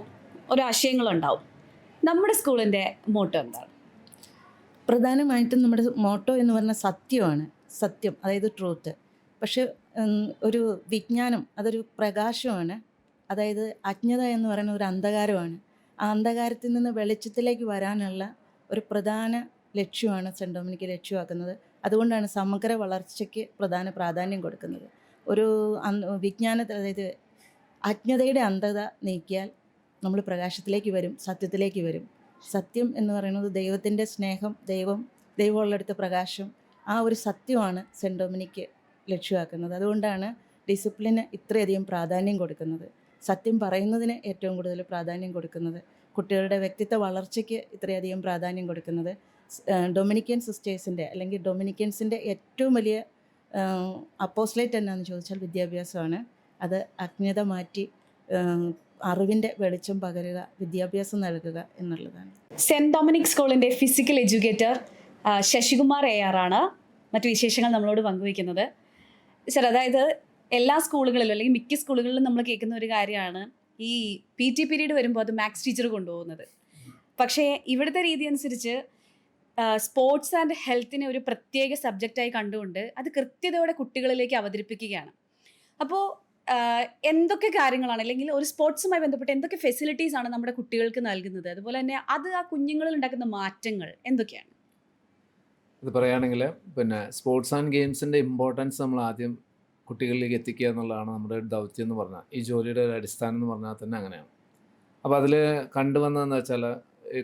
ഓരോ ആശയങ്ങളുണ്ടാവും. നമ്മുടെ സ്കൂളിൻ്റെ മോട്ടോ എന്താണ്? പ്രധാനമായിട്ടും നമ്മുടെ മോട്ടോ എന്ന് പറഞ്ഞാൽ സത്യമാണ്. സത്യം, അതായത് ട്രൂത്ത്. പക്ഷെ ഒരു വിജ്ഞാനം, അതൊരു പ്രകാശമാണ്. അതായത് അജ്ഞത എന്ന് പറയുന്ന ഒരു അന്ധകാരമാണ്. ആ അന്ധകാരത്തിൽ നിന്ന് വെളിച്ചത്തിലേക്ക് വരാനുള്ള ഒരു പ്രധാന ലക്ഷ്യമാണ് സെൻറ് ഡൊമിനിക്ക് ലക്ഷ്യമാക്കുന്നത്. അതുകൊണ്ടാണ് സമഗ്ര വളർച്ചയ്ക്ക് പ്രാധാന്യം കൊടുക്കുന്നത്. ഒരു അതായത് അജ്ഞതയുടെ അന്ധത നീക്കിയാൽ നമ്മൾ പ്രകാശത്തിലേക്ക് വരും, സത്യത്തിലേക്ക് വരും. സത്യം എന്ന് പറയുന്നത് ദൈവത്തിൻ്റെ സ്നേഹം, ദൈവമുള്ളടുത്ത പ്രകാശം, ആ ഒരു സത്യമാണ് സെൻറ് ഡൊമിനിക്ക് ലക്ഷ്യമാക്കുന്നത്. അതുകൊണ്ടാണ് ഡിസിപ്ലിന് ഇത്രയധികം പ്രാധാന്യം കൊടുക്കുന്നത്, സത്യം പറയുന്നതിന് ഏറ്റവും കൂടുതൽ പ്രാധാന്യം കൊടുക്കുന്നത്, കുട്ടികളുടെ വ്യക്തിത്വ വളർച്ചയ്ക്ക് ഇത്രയധികം പ്രാധാന്യം കൊടുക്കുന്നത്. ഡൊമിനിക്കൻ സിസ്റ്റേഴ്സിൻ്റെ അല്ലെങ്കിൽ ഡൊമിനിക്കൻസിൻ്റെ ഏറ്റവും വലിയ അപ്പോസ്ലേറ്റ് എന്നാന്ന് ചോദിച്ചാൽ വിദ്യാഭ്യാസമാണ്. അത് അജ്ഞത മാറ്റി അറിവിൻ്റെ വെളിച്ചം പകരുക, വിദ്യാഭ്യാസം നൽകുക എന്നുള്ളതാണ്. സെൻറ് ഡൊമിനിക് സ്കൂളിൻ്റെ ഫിസിക്കൽ എഡ്യൂക്കേറ്റർ ശശികുമാർ AR ആണ് മറ്റു വിശേഷങ്ങൾ നമ്മളോട് പങ്കുവയ്ക്കുന്നത്. സർ, അതായത് എല്ലാ സ്കൂളുകളിലും അല്ലെങ്കിൽ മിക്ക സ്കൂളുകളിലും നമ്മൾ കേൾക്കുന്ന ഒരു കാര്യമാണ് ഈ PT പീരീഡ് വരുമ്പോൾ അത് മാത്സ് ടീച്ചർ കൊണ്ടുപോകുന്നത്. പക്ഷേ ഇവിടുത്തെ രീതി അനുസരിച്ച് സ്പോർട്സ് ആൻഡ് ഹെൽത്തിനെ ഒരു പ്രത്യേക സബ്ജക്റ്റായി കണ്ടുകൊണ്ട് അത് കൃത്യതയോടെ കുട്ടികളിലേക്ക് അവതരിപ്പിക്കുകയാണ്. അപ്പോൾ എന്തൊക്കെ കാര്യങ്ങളാണ്, അല്ലെങ്കിൽ ഒരു സ്പോർട്സുമായി ബന്ധപ്പെട്ട് എന്തൊക്കെ ഫെസിലിറ്റീസ് ആണ് നമ്മുടെ കുട്ടികൾക്ക് നൽകുന്നത്, അതുപോലെ തന്നെ അത് ആ കുഞ്ഞുങ്ങളിൽ ഉണ്ടാക്കുന്ന മാറ്റങ്ങൾ എന്തൊക്കെയാണ്? ഇത് പറയുകയാണെങ്കിൽ സ്പോർട്സ് ആൻഡ് ഗെയിംസിൻ്റെ ഇമ്പോർട്ടൻസ് നമ്മൾ ആദ്യം കുട്ടികളിലേക്ക് എത്തിക്കുക എന്നുള്ളതാണ് നമ്മുടെ ഒരു ദൗത്യം എന്ന് പറഞ്ഞാൽ, ഈ ജോലിയുടെ ഒരു അടിസ്ഥാനം എന്ന് പറഞ്ഞാൽ തന്നെ അങ്ങനെയാണ്. അപ്പോൾ അതിൽ കണ്ടുവന്നതെന്ന് വെച്ചാൽ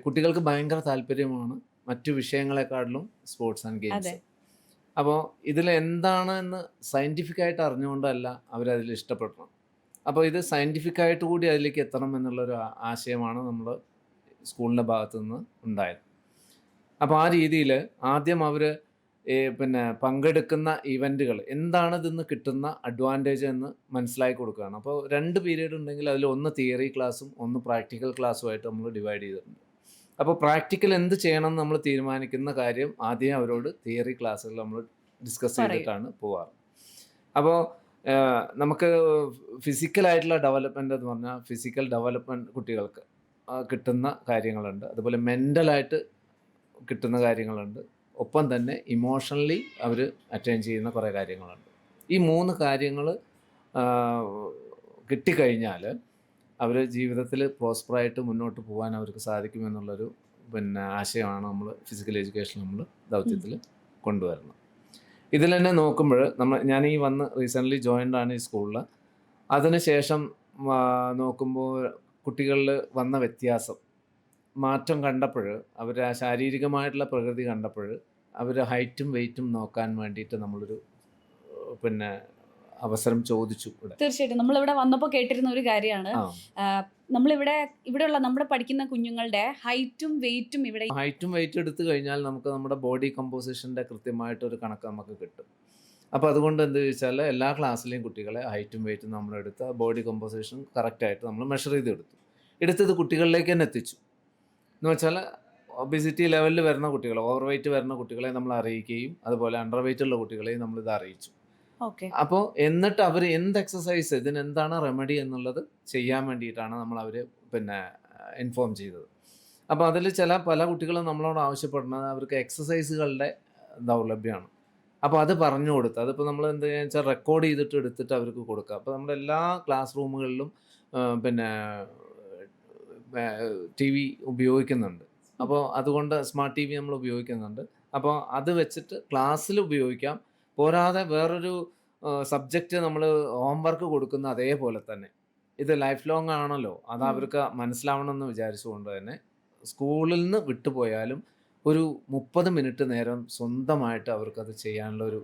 കുട്ടികൾക്ക് ഭയങ്കര താല്പര്യമാണ് മറ്റു വിഷയങ്ങളെക്കാട്ടിലും സ്പോർട്സ് ആൻഡ് ഗെയിംസ്. അപ്പോൾ ഇതിൽ എന്താണെന്ന് സയൻറ്റിഫിക്കായിട്ട് അറിഞ്ഞുകൊണ്ടല്ല അവരതിൽ ഇഷ്ടപ്പെടണം. അപ്പോൾ ഇത് സയൻറ്റിഫിക്കായിട്ട് കൂടി അതിലേക്ക് എത്തണം എന്നുള്ളൊരു ആശയമാണ് നമ്മൾ സ്കൂളിൻ്റെ ഭാഗത്തു നിന്ന് ഉണ്ടായത്. അപ്പോൾ ആ രീതിയിൽ ആദ്യം അവർ പങ്കെടുക്കുന്ന ഇവൻറ്റുകൾ എന്താണ് ഇതിന്ന് കിട്ടുന്ന അഡ്വാൻറ്റേജ് എന്ന് മനസ്സിലാക്കി കൊടുക്കുകയാണ്. അപ്പോൾ 2 പീരീഡ് ഉണ്ടെങ്കിൽ അതിൽ ഒന്ന് തിയറി ക്ലാസ്സും ഒന്ന് പ്രാക്ടിക്കൽ ക്ലാസ്സുമായിട്ട് നമ്മൾ ഡിവൈഡ് ചെയ്തിട്ടുണ്ട്. അപ്പോൾ പ്രാക്ടിക്കൽ എന്ത് ചെയ്യണം എന്ന് നമ്മൾ തീരുമാനിക്കുന്ന കാര്യം ആദ്യം അവരോട് തിയറി ക്ലാസ്സുകൾ നമ്മൾ ഡിസ്കസ് ചെയ്തിട്ടാണ് പോവാറ്. അപ്പോൾ നമുക്ക് ഫിസിക്കലായിട്ടുള്ള ഡെവലപ്മെൻ്റ് എന്ന് പറഞ്ഞാൽ ഫിസിക്കൽ ഡെവലപ്മെൻറ്റ് കുട്ടികൾക്ക് കിട്ടുന്ന കാര്യങ്ങളുണ്ട്, അതുപോലെ മെൻ്റലായിട്ട് കിട്ടുന്ന കാര്യങ്ങളുണ്ട്, ഒപ്പം തന്നെ ഇമോഷണലി അവർ അറ്റൈൻ ചെയ്യുന്ന കുറേ കാര്യങ്ങളുണ്ട്. ഈ 3 കാര്യങ്ങൾ കിട്ടിക്കഴിഞ്ഞാൽ അവർ ജീവിതത്തിൽ പ്രോസ്പറായിട്ട് മുന്നോട്ട് പോകാൻ അവർക്ക് സാധിക്കുമെന്നുള്ളൊരു ആശയമാണ് നമ്മൾ ഫിസിക്കൽ എഡ്യൂക്കേഷൻ നമ്മൾ ദൗത്യത്തിൽ കൊണ്ടുവരുന്നത്. ഇതിൽ തന്നെ നോക്കുമ്പോൾ ഞാൻ ഈ റീസെൻ്റ്ലി ജോയിൻ്റാണ് ഈ സ്കൂളിൽ. അതിനുശേഷം നോക്കുമ്പോൾ കുട്ടികളിൽ വന്ന വ്യത്യാസം മാറ്റം കണ്ടപ്പോൾ, അവർ ആ ശാരീരികമായിട്ടുള്ള പ്രകൃതി കണ്ടപ്പോൾ അവർ ഹൈറ്റും വെയിറ്റും നോക്കാൻ വേണ്ടിയിട്ട് നമ്മളൊരു അവസരം ചോദിച്ചു. തീർച്ചയായിട്ടും നമ്മളിവിടെ വന്നപ്പോൾ കേട്ടിരുന്ന ഒരു കാര്യമാണ്, ഇവിടെയുള്ള നമ്മുടെ പഠിക്കുന്ന കുഞ്ഞുങ്ങളുടെ ഹൈറ്റും വെയിറ്റും എടുത്തു കഴിഞ്ഞാൽ നമുക്ക് നമ്മുടെ ബോഡി കമ്പോസിഷൻ്റെ കൃത്യമായിട്ടൊരു കണക്ക് നമുക്ക് കിട്ടും. അപ്പോൾ അതുകൊണ്ട് എന്ത് ചോദിച്ചാൽ എല്ലാ ക്ലാസ്സിലെയും കുട്ടികളെ ഹൈറ്റും വെയിറ്റും നമ്മളെടുത്ത് ബോഡി കമ്പോസിഷൻ കറക്റ്റായിട്ട് നമ്മൾ മെഷർ എടുത്തത് കുട്ടികളിലേക്ക് തന്നെ എത്തിച്ചു. എന്ന് വെച്ചാൽ ഒബിസിറ്റി ലെവലിൽ വരുന്ന കുട്ടികൾ, ഓവർ വെയിറ്റ് വരുന്ന കുട്ടികളെ നമ്മൾ അറിയിക്കുകയും അതുപോലെ അണ്ടർ വെയിറ്റ് ഉള്ള കുട്ടികളെയും നമ്മളിത് അറിയിച്ചു. അപ്പോൾ എന്നിട്ട് അവർ എന്ത് എക്സസൈസ്, ഇതിനെന്താണ് റെമഡി എന്നുള്ളത് ചെയ്യാൻ വേണ്ടിയിട്ടാണ് നമ്മൾ ഇൻഫോം ചെയ്തത്. അപ്പോൾ അതിൽ പല കുട്ടികളും നമ്മളോട് ആവശ്യപ്പെടുന്നത് അവർക്ക് എക്സസൈസുകളുടെ ദൗർലഭ്യമാണ്. അപ്പോൾ അത് പറഞ്ഞു കൊടുത്ത്, അതിപ്പോൾ നമ്മൾ എന്താ വെച്ചാൽ റെക്കോർഡ് ചെയ്തിട്ട് എടുത്തിട്ട് അവർക്ക് കൊടുക്കുക. അപ്പോൾ നമ്മുടെ എല്ലാ ക്ലാസ് റൂമുകളിലും TV ഉപയോഗിക്കുന്നുണ്ട്. അപ്പോൾ അതുകൊണ്ട് സ്മാർട്ട് TV നമ്മൾ ഉപയോഗിക്കുന്നുണ്ട്. അപ്പോൾ അത് വെച്ചിട്ട് ക്ലാസ്സിൽ ഉപയോഗിക്കാം. പോരാതെ വേറൊരു സബ്ജക്റ്റ് നമ്മൾ ഹോംവർക്ക് കൊടുക്കുന്ന അതേപോലെ തന്നെ ഇത് ലൈഫ് ലോങ് ആണല്ലോ, അത് അവർക്ക് മനസ്സിലാവണമെന്ന് വിചാരിച്ചുകൊണ്ട് തന്നെ സ്കൂളിൽ നിന്ന് വിട്ടുപോയാലും ഒരു 30 മിനിറ്റ് നേരം സ്വന്തമായിട്ട് അവർക്കത് ചെയ്യാനുള്ള ഒരു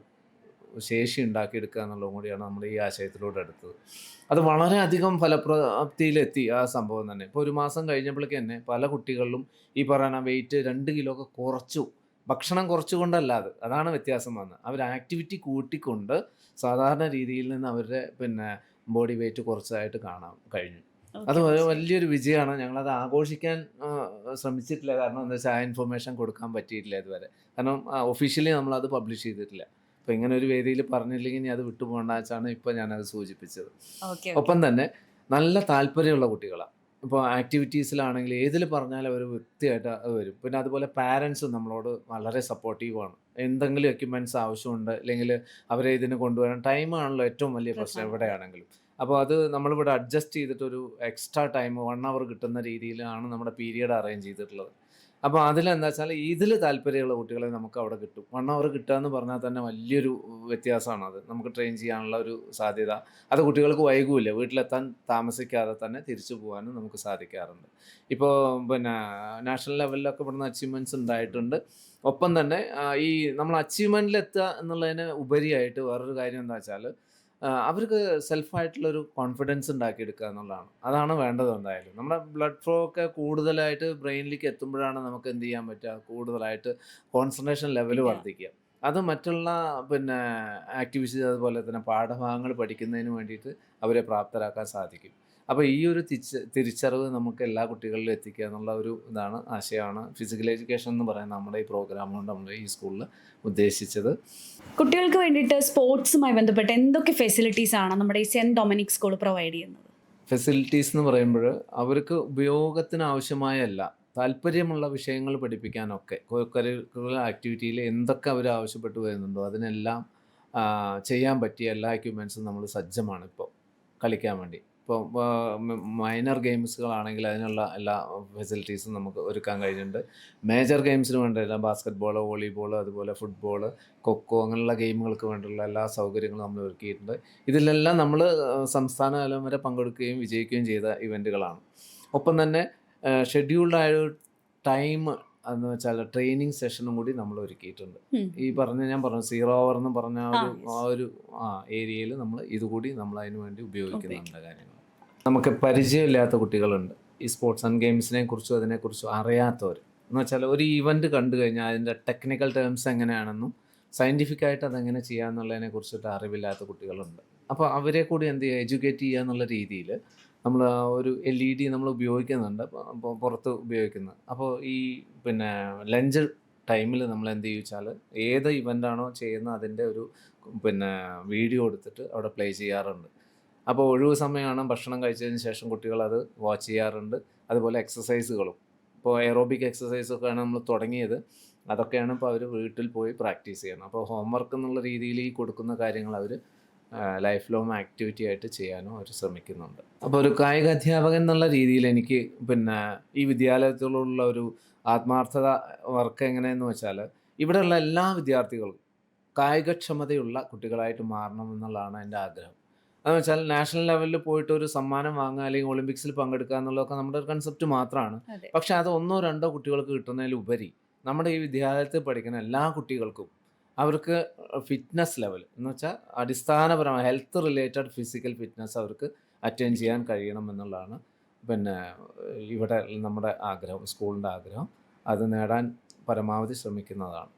ശേഷി ഉണ്ടാക്കിയെടുക്കുക എന്നുള്ളതും കൂടിയാണ് നമ്മൾ ഈ ആശയത്തിലൂടെ എടുത്തത്. അത് വളരെയധികം ഫലപ്രാപ്തിയിലെത്തി ആ സംഭവം തന്നെ. ഇപ്പോൾ 1 മാസം കഴിഞ്ഞപ്പോഴേക്ക് തന്നെ പല കുട്ടികളിലും ഈ പറയുന്ന വെയിറ്റ് 2 കിലോ ഒക്കെ കുറച്ചു. ഭക്ഷണം കുറച്ചുകൊണ്ടല്ല, അതാണ് വ്യത്യാസം വന്നത്. അവർ ആക്ടിവിറ്റി കൂട്ടിക്കൊണ്ട് സാധാരണ രീതിയിൽ നിന്ന് അവരുടെ ബോഡി വെയിറ്റ് കുറച്ചതായിട്ട് കാണാൻ കഴിഞ്ഞു. അത് വലിയൊരു വിജയമാണ്. ഞങ്ങളത് ആഘോഷിക്കാൻ ശ്രമിച്ചിട്ടില്ല. കാരണം എന്താ വെച്ചാൽ ആ ഇൻഫർമേഷൻ കൊടുക്കാൻ പറ്റിയിട്ടില്ല ഇതുവരെ. കാരണം ഒഫീഷ്യലി നമ്മളത് പബ്ലിഷ് ചെയ്തിട്ടില്ല. അപ്പോൾ ഇങ്ങനെ ഒരു വേദിയിൽ പറഞ്ഞില്ലെങ്കിൽ ഇനി അത് വിട്ടുപോകേണ്ട വെച്ചാണ് ഇപ്പോൾ ഞാനത് സൂചിപ്പിച്ചത്. ഒപ്പം തന്നെ നല്ല താല്പര്യമുള്ള കുട്ടികളാണ്. ഇപ്പോൾ ആക്ടിവിറ്റീസിലാണെങ്കിൽ ഏതിൽ പറഞ്ഞാലും അവർ വൃത്തിയായിട്ട് അത് വരും. പിന്നെ അതുപോലെ പാരൻസും നമ്മളോട് വളരെ സപ്പോർട്ടീവാണ്. എന്തെങ്കിലും എക്യുപ്മെൻറ്റ്സ് ആവശ്യമുണ്ട് അല്ലെങ്കിൽ അവരെ ഇതിന് കൊണ്ടുവരാൻ ടൈമാണല്ലോ ഏറ്റവും വലിയ പ്രശ്നം എവിടെയാണെങ്കിലും. അപ്പോൾ അത് നമ്മളിവിടെ അഡ്ജസ്റ്റ് ചെയ്തിട്ടൊരു എക്സ്ട്രാ ടൈം 1 hour കിട്ടുന്ന രീതിയിലാണ് നമ്മുടെ പീരിയഡ് അറേഞ്ച് ചെയ്തിട്ടുള്ളത്. അപ്പോൾ അതിലെന്താ വെച്ചാൽ ഇതിൽ താല്പര്യമുള്ള കുട്ടികളെ നമുക്ക് അവിടെ കിട്ടും. 1 hour കിട്ടുക എന്ന് പറഞ്ഞാൽ തന്നെ വലിയൊരു വ്യത്യാസമാണ്. അത് നമുക്ക് ട്രെയിൻ ചെയ്യാനുള്ള ഒരു സാധ്യത. അത് കുട്ടികൾക്ക് വൈകൂല, വീട്ടിലെത്താൻ താമസിക്കാതെ തന്നെ തിരിച്ചു പോകാനും നമുക്ക് സാധിക്കാറുണ്ട്. ഇപ്പോൾ നാഷണൽ ലെവലിലൊക്കെ ഇവിടുന്ന് അച്ചീവ്മെൻറ്റ്സ് ഉണ്ടായിട്ടുണ്ട്. ഒപ്പം തന്നെ ഈ നമ്മൾ അച്ചീവ്മെൻറ്റിലെത്തുക എന്നുള്ളതിന് ഉപരിയായിട്ട് വേറൊരു കാര്യം എന്താ വെച്ചാൽ അവർക്ക് സെൽഫായിട്ടുള്ളൊരു കോൺഫിഡൻസ് ഉണ്ടാക്കിയെടുക്കുക എന്നുള്ളതാണ്. അതാണ് വേണ്ടത്. എന്തായാലും നമ്മുടെ ബ്ലഡ് ഫ്ലോ ഒക്കെ കൂടുതലായിട്ട് ബ്രെയിനിലേക്ക് എത്തുമ്പോഴാണ് നമുക്ക് എന്ത് ചെയ്യാൻ പറ്റുക, കൂടുതലായിട്ട് കോൺസെൻട്രേഷൻ ലെവൽ വർദ്ധിക്കുക. അത് മറ്റുള്ള ആക്ടിവിറ്റീസ് അതുപോലെ തന്നെ പാഠഭാഗങ്ങൾ പഠിക്കുന്നതിന് വേണ്ടിയിട്ട് അവരെ പ്രാപ്തരാക്കാൻ സാധിക്കും. അപ്പോൾ ഈ ഒരു തിരിച്ചറിവ് നമുക്ക് എല്ലാ കുട്ടികളിലും എത്തിക്കുക എന്നുള്ള ഒരു ആശയമാണ് ഫിസിക്കൽ എഡ്യൂക്കേഷൻ എന്ന് പറയുന്നത് നമ്മുടെ ഈ പ്രോഗ്രാം കൊണ്ട് നമ്മൾ ഈ സ്കൂളിൽ ഉദ്ദേശിച്ചത്. കുട്ടികൾക്ക് വേണ്ടിയിട്ട് സ്പോർട്സുമായി ബന്ധപ്പെട്ട് എന്തൊക്കെ ഫെസിലിറ്റീസ് ആണ് നമ്മുടെ ഈ സെൻറ്റ് ഡൊമിനിക് സ്കൂൾ പ്രൊവൈഡ് ചെയ്യുന്നത്? ഫെസിലിറ്റീസ് എന്ന് പറയുമ്പോൾ അവർക്ക് ഉപയോഗത്തിന് ആവശ്യമായല്ല, താല്പര്യമുള്ള വിഷയങ്ങൾ പഠിപ്പിക്കാനൊക്കെ കരിക്കുലർ ആക്ടിവിറ്റിയിൽ എന്തൊക്കെ അവർ ആവശ്യപ്പെട്ട് വരുന്നുണ്ടോ അതിനെല്ലാം ചെയ്യാൻ പറ്റിയ എല്ലാ എക്യുപ്മെൻസും നമ്മൾ സജ്ജമാണ് ഇപ്പോൾ കളിക്കാൻ വേണ്ടി. ഇപ്പോൾ മൈനർ ഗെയിംസുകളാണെങ്കിൽ അതിനുള്ള എല്ലാ ഫെസിലിറ്റീസും നമുക്ക് ഒരുക്കാൻ കഴിഞ്ഞിട്ടുണ്ട്. മേജർ ഗെയിംസിന് വേണ്ടിയുള്ള ബാസ്ക്കറ്റ് ബോൾ, വോളിബോൾ, അതുപോലെ ഫുട്ബോൾ, കൊക്കോ അങ്ങനെയുള്ള ഗെയിമുകൾക്ക് വേണ്ടിയുള്ള എല്ലാ സൗകര്യങ്ങളും നമ്മൾ ഒരുക്കിയിട്ടുണ്ട്. ഇതിലെല്ലാം നമ്മൾ സംസ്ഥാന തലം വരെ പങ്കെടുക്കുകയും വിജയിക്കുകയും ചെയ്ത ഇവൻറ്റുകളാണ്. ഒപ്പം തന്നെ ഷെഡ്യൂൾഡ് ആയ ടൈം എന്ന് വെച്ചാൽ ട്രെയിനിങ് സെഷനും കൂടി നമ്മൾ ഒരുക്കിയിട്ടുണ്ട്. ഈ ഞാൻ പറഞ്ഞു 0 hour എന്ന് പറഞ്ഞ ആ ഒരു ഏരിയയിൽ നമ്മൾ ഇതുകൂടി നമ്മൾ അതിന് വേണ്ടി ഉപയോഗിക്കുന്നുണ്ട് കാര്യങ്ങൾ. നമുക്ക് പരിചയമില്ലാത്ത കുട്ടികളുണ്ട് ഈ സ്പോർട്സ് ആൻഡ് ഗെയിംസിനെ കുറിച്ചും അതിനെക്കുറിച്ചും അറിയാത്തവർ. എന്ന് വെച്ചാൽ ഒരു ഈവൻറ്റ് കണ്ടു കഴിഞ്ഞാൽ അതിൻ്റെ ടെക്നിക്കൽ ടേംസ് എങ്ങനെയാണെന്നും സയൻറ്റിഫിക്കായിട്ട് അതെങ്ങനെ ചെയ്യാമെന്നുള്ളതിനെ കുറിച്ചിട്ട് അറിവില്ലാത്ത കുട്ടികളുണ്ട്. അപ്പോൾ അവരെ കൂടി എന്ത് ചെയ്യുക, എഡ്യൂക്കേറ്റ് ചെയ്യുക എന്നുള്ള രീതിയിൽ നമ്മൾ ഒരു LED നമ്മൾ ഉപയോഗിക്കുന്നുണ്ട്, പുറത്ത് ഉപയോഗിക്കുന്നത്. അപ്പോൾ ഈ ലഞ്ച് ടൈമിൽ നമ്മൾ എന്ത് ചെയ്യുവെച്ചാൽ ഏത് ഇവൻ്റാണോ ചെയ്യുന്നത് അതിൻ്റെ ഒരു വീഡിയോ എടുത്തിട്ട് അവിടെ പ്ലേ ചെയ്യാറുണ്ട്. അപ്പോൾ ഒഴിവ് സമയമാണ്, ഭക്ഷണം കഴിച്ചതിന് ശേഷം കുട്ടികൾ അത് വാച്ച് ചെയ്യാറുണ്ട്. അതുപോലെ എക്സസൈസുകളും ഇപ്പോൾ എയറോബിക് എക്സസൈസൊക്കെയാണ് നമ്മൾ തുടങ്ങിയത്. അതൊക്കെയാണ് ഇപ്പോൾ അവർ വീട്ടിൽ പോയി പ്രാക്ടീസ് ചെയ്യണം. അപ്പോൾ ഹോംവർക്ക് എന്നുള്ള രീതിയിൽ ഈ കൊടുക്കുന്ന കാര്യങ്ങൾ അവർ ലൈഫ് ലോങ് ആക്ടിവിറ്റി ആയിട്ട് ചെയ്യാനും അവർ ശ്രമിക്കുന്നുണ്ട്. അപ്പോൾ ഒരു കായിക അധ്യാപകൻ എന്നുള്ള രീതിയിൽ എനിക്ക് ഈ വിദ്യാലയത്തിലുള്ള ഒരു ആത്മാർത്ഥത വർക്ക് എങ്ങനെയെന്ന് വെച്ചാൽ ഇവിടെയുള്ള എല്ലാ വിദ്യാർത്ഥികളും കായികക്ഷമതയുള്ള കുട്ടികളായിട്ട് മാറണം എന്നുള്ളതാണ് എൻ്റെ ആഗ്രഹം. അതെന്ന് വെച്ചാൽ നാഷണൽ ലെവലിൽ പോയിട്ട് ഒരു സമ്മാനം വാങ്ങുക അല്ലെങ്കിൽ ഒളിമ്പിക്സിൽ പങ്കെടുക്കുക എന്നുള്ളതൊക്കെ നമ്മുടെ ഒരു കൺസെപ്റ്റ് മാത്രമാണ്. പക്ഷെ അത് 1-2 കുട്ടികൾക്ക് കിട്ടുന്നതിലുപരി നമ്മുടെ ഈ വിദ്യാലയത്തിൽ പഠിക്കുന്ന എല്ലാ കുട്ടികൾക്കും അവർക്ക് ഫിറ്റ്നസ് ലെവൽ എന്ന് വെച്ചാൽ അടിസ്ഥാനപരമായ ഹെൽത്ത് റിലേറ്റഡ് ഫിസിക്കൽ ഫിറ്റ്നസ് അവർക്ക് അറ്റൈൻ ചെയ്യാൻ കഴിയണം എന്നുള്ളതാണ് ഇവിടെ നമ്മുടെ ആഗ്രഹം, സ്കൂളിൻ്റെ ആഗ്രഹം. അത് നേടാൻ പരമാവധി ശ്രമിക്കുന്നതാണ്.